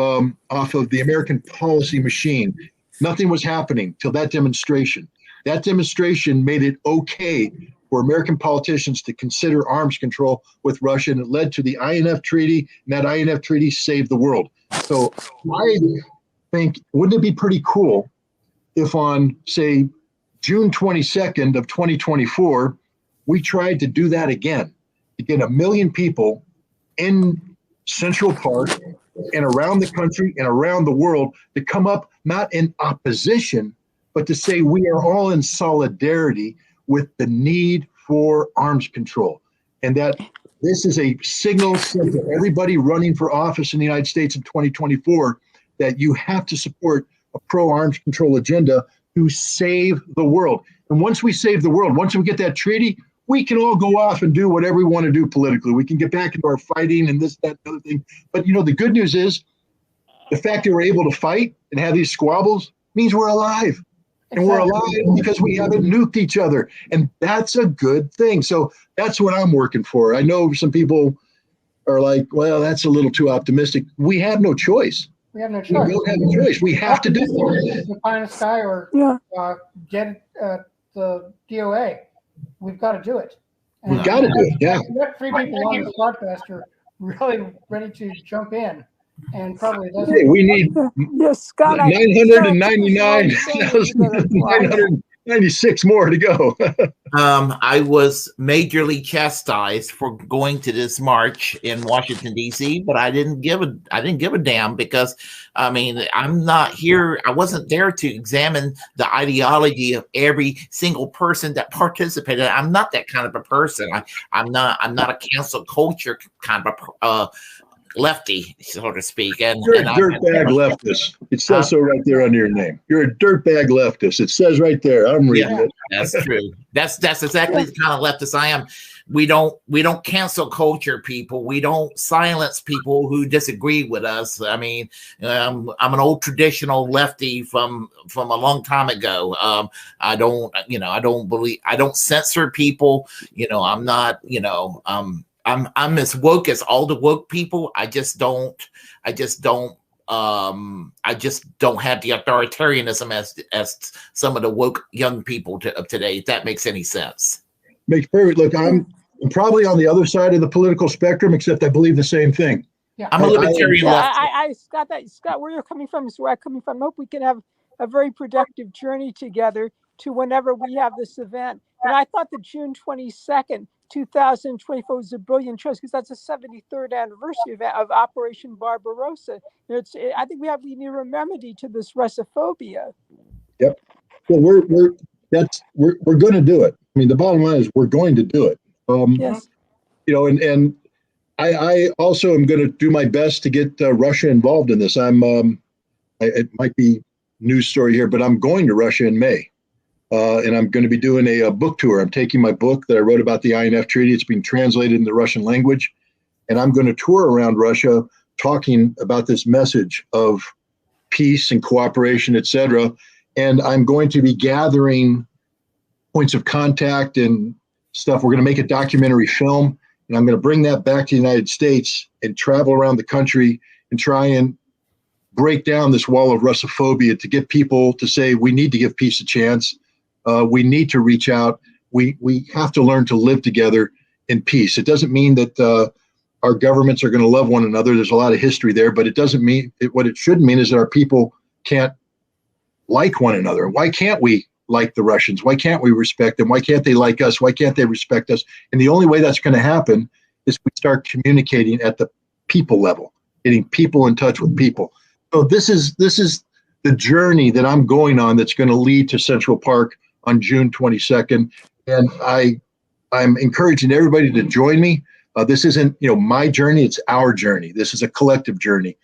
the American policy machine. Nothing was happening till that demonstration. That demonstration made it okay for American politicians to consider arms control with Russia, and it led to the INF Treaty, and that INF Treaty saved the world. So I think, wouldn't it be pretty cool if on, say, June 22nd of 2024, we tried to do that again, to get 1 million people in Central Park and around the country and around the world to come up, not in opposition, but to say we are all in solidarity with the need for arms control. And that this is a signal to everybody running for office in the United States in 2024 that you have to support a pro-arms control agenda to save the world. And once we save the world, once we get that treaty, we can all go off and do whatever we want to do politically. We can get back into our fighting and this, that, and other thing. But, the good news is the fact that we're able to fight and have these squabbles means we're alive. And we're alive because we haven't nuked each other. And that's a good thing. So that's what I'm working for. I know some people are like, well, that's a little too optimistic. We have no choice. We have no choice. We don't have a choice. We have to do it. The pie in the sky or get the DOA. We've got to do it. And we've got to do it, yeah. We got 3 people on this podcast are really ready to jump in and probably doesn't. Hey, we need Yes, Scott. 999,996 more to go. I was majorly chastised for going to this march in Washington D.C., but I didn't give a damn because I mean I'm not here. I wasn't there to examine the ideology of every single person that participated. I'm not that kind of a person. I'm not a cancel culture kind of a lefty, so to speak. And You're a dirtbag leftist. It says so right there under your name. You're a dirtbag leftist. It says right there. I'm reading it. That's true. That's exactly the kind of leftist I am. We don't cancel culture people. We don't silence people who disagree with us. I mean, I'm an old traditional lefty from a long time ago. I don't censor people. I'm not. I'm as woke as all the woke people. I just don't have the authoritarianism as some of the woke young people of today, if that makes any sense. Makes perfect. Look, I'm probably on the other side of the political spectrum, except I believe the same thing. Yeah. I'm a libertarian left. Scott, where you're coming from is where I'm coming from. I hope we can have a very productive journey together to whenever we have this event. And I thought that June 22nd, 2024 was a brilliant choice because that's the 73rd anniversary of Operation Barbarossa. I think we need a remedy to this Russophobia. Yep. Well, we're going to do it. I mean, the bottom line is we're going to do it. Yes. And I also am going to do my best to get Russia involved in this. It might be news story here, but I'm going to Russia in May. And I'm going to be doing a book tour. I'm taking my book that I wrote about the INF Treaty. It's being translated in the Russian language. And I'm going to tour around Russia talking about this message of peace and cooperation, et cetera. And I'm going to be gathering points of contact and stuff. We're going to make a documentary film. And I'm going to bring that back to the United States and travel around the country and try and break down this wall of Russophobia to get people to say we need to give peace a chance. We need to reach out. We have to learn to live together in peace. It doesn't mean that our governments are going to love one another. There's a lot of history there, but it doesn't mean what it should mean is that our people can't like one another. Why can't we like the Russians? Why can't we respect them? Why can't they like us? Why can't they respect us? And the only way that's going to happen is we start communicating at the people level, getting people in touch with people. So this is the journey that I'm going on that's going to lead to Central Park on June 22nd. And I'm encouraging everybody to join me. This isn't, my journey, it's our journey. This is a collective journey.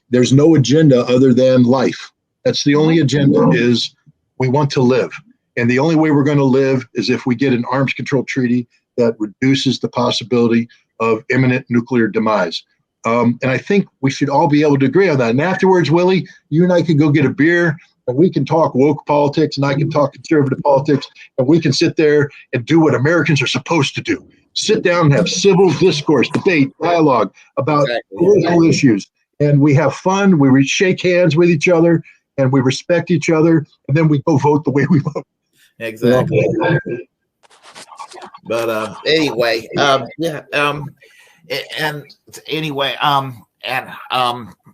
There's no agenda other than life. That's the only agenda is we want to live. And the only way we're going to live is if we get an arms control treaty that reduces the possibility of imminent nuclear demise. And I think we should all be able to agree on that. And afterwards, Willie, you and I can go get a beer and we can talk woke politics and I can talk conservative politics and we can sit there and do what Americans are supposed to do. Sit down and have civil discourse, debate, dialogue about political issues. And we have fun. We shake hands with each other and we respect each other. And then we go vote the way we vote. Exactly. But anyway,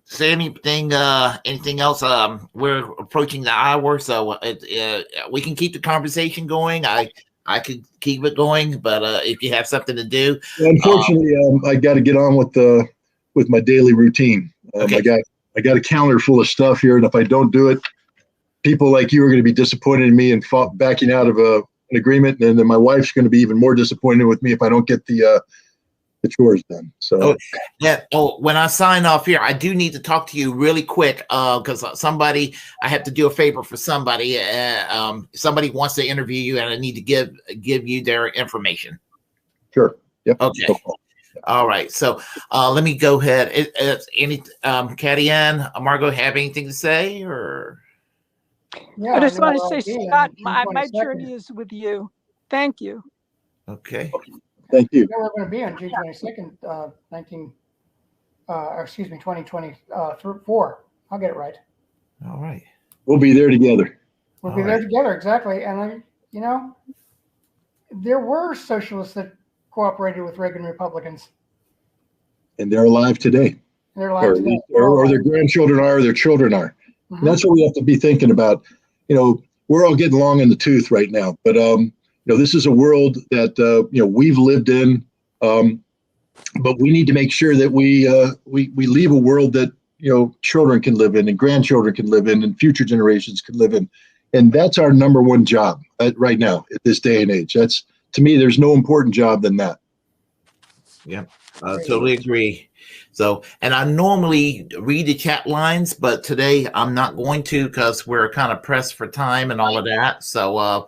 say anything else? We're approaching the hour, so we can keep the conversation going. I could keep it going, but if you have something to do, unfortunately, I got to get on with my daily routine. Okay. I got a calendar full of stuff here, and if I don't do it, people like you are going to be disappointed in me and backing out of an agreement, and then my wife's going to be even more disappointed with me if I don't get the chores done. So when I sign off here, I do need to talk to you really quick because I have to do a favor for somebody. Somebody wants to interview you, and I need to give you their information. Sure. Yep. Okay. All right. So let me go ahead. Catty Ann, Margot, have anything to say or? Yeah, I just want to say, Scott, my journey is with you. Thank you. Okay. Thank you. We're going to be on June 22nd, 2024. I'll get it right. All right. We'll be there together. We'll be there together, exactly. And, there were socialists that cooperated with Reagan Republicans. And they're alive today. Their lives or their grandchildren are, or their children are. And that's what we have to be thinking about. You know, we're all getting long in the tooth right now, but you know, this is a world that you know, we've lived in, but we need to make sure that we leave a world that, you know, children can live in and grandchildren can live in and future generations can live in. And that's our number one job right now at this day and age. That's, to me, there's no important job than that. Yeah, I totally agree. So, and I normally read the chat lines, but today I'm not going to because we're kind of pressed for time and all of that. So,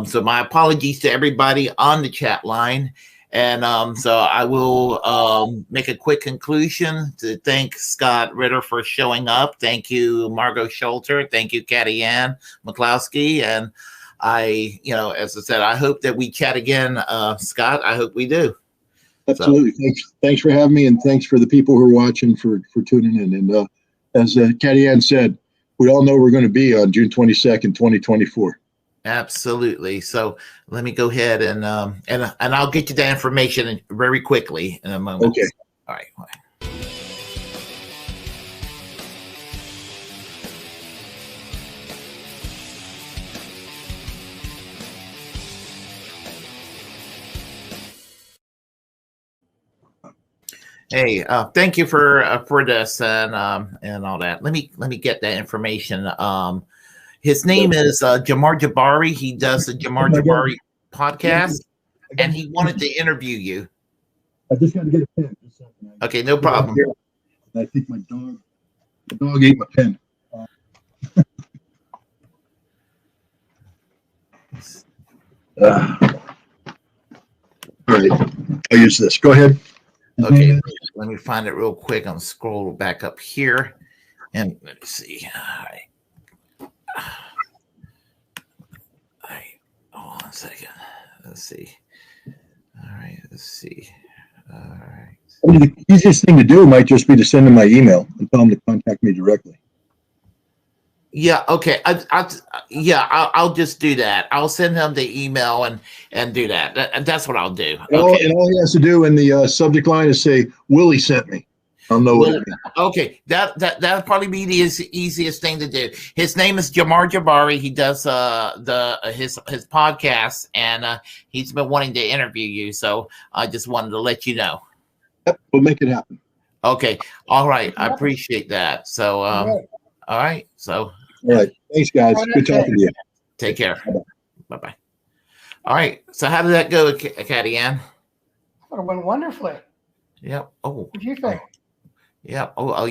so my apologies to everybody on the chat line. And so I will make a quick conclusion to thank Scott Ritter for showing up. Thank you, Margot Schulter. Thank you, Catty Ann McClouskey. And I, you know, as I said, I hope that we chat again, Scott. I hope we do. Absolutely. So. Thanks for having me, and thanks for the people who are watching for tuning in. And as Catty Ann said, we all know we're going to be on June 22nd, 2024. Absolutely. So let me go ahead and I'll get you that information very quickly in a moment. Okay. All right. Hey, thank you for this and all that. Let me get that information. His name is Jamar Jabari. He does the Jamar Jabari podcast, and he wanted to interview you. I just got to get a pen. Okay, no problem. I think my dog ate my pen. All right, I'll use this. Go ahead. Okay, let me find it real quick. I'm scroll back up here, and let's see. All right. Hold on a second. Let's see. All right. Let's see. All right. I mean, the easiest thing to do might just be to send him my email and tell him to contact me directly. Yeah. Okay. I'll just do that. I'll send him the email and do that. That's what I'll do. Okay. And all he has to do in the subject line is say, "Willie sent me." I'll know what it means. Okay. That'll probably be the easiest thing to do. His name is Jamar Jabari. He does his podcast, and he's been wanting to interview you. So I just wanted to let you know. Yep, we'll make it happen. Okay. All right. I appreciate that. So all right. So. All right. Thanks, guys. Good talking to you. Take care. Bye-bye. All right. So how did that go, Catty Ann? It went wonderfully. Yep. Oh. What do you think? Yeah. Oh,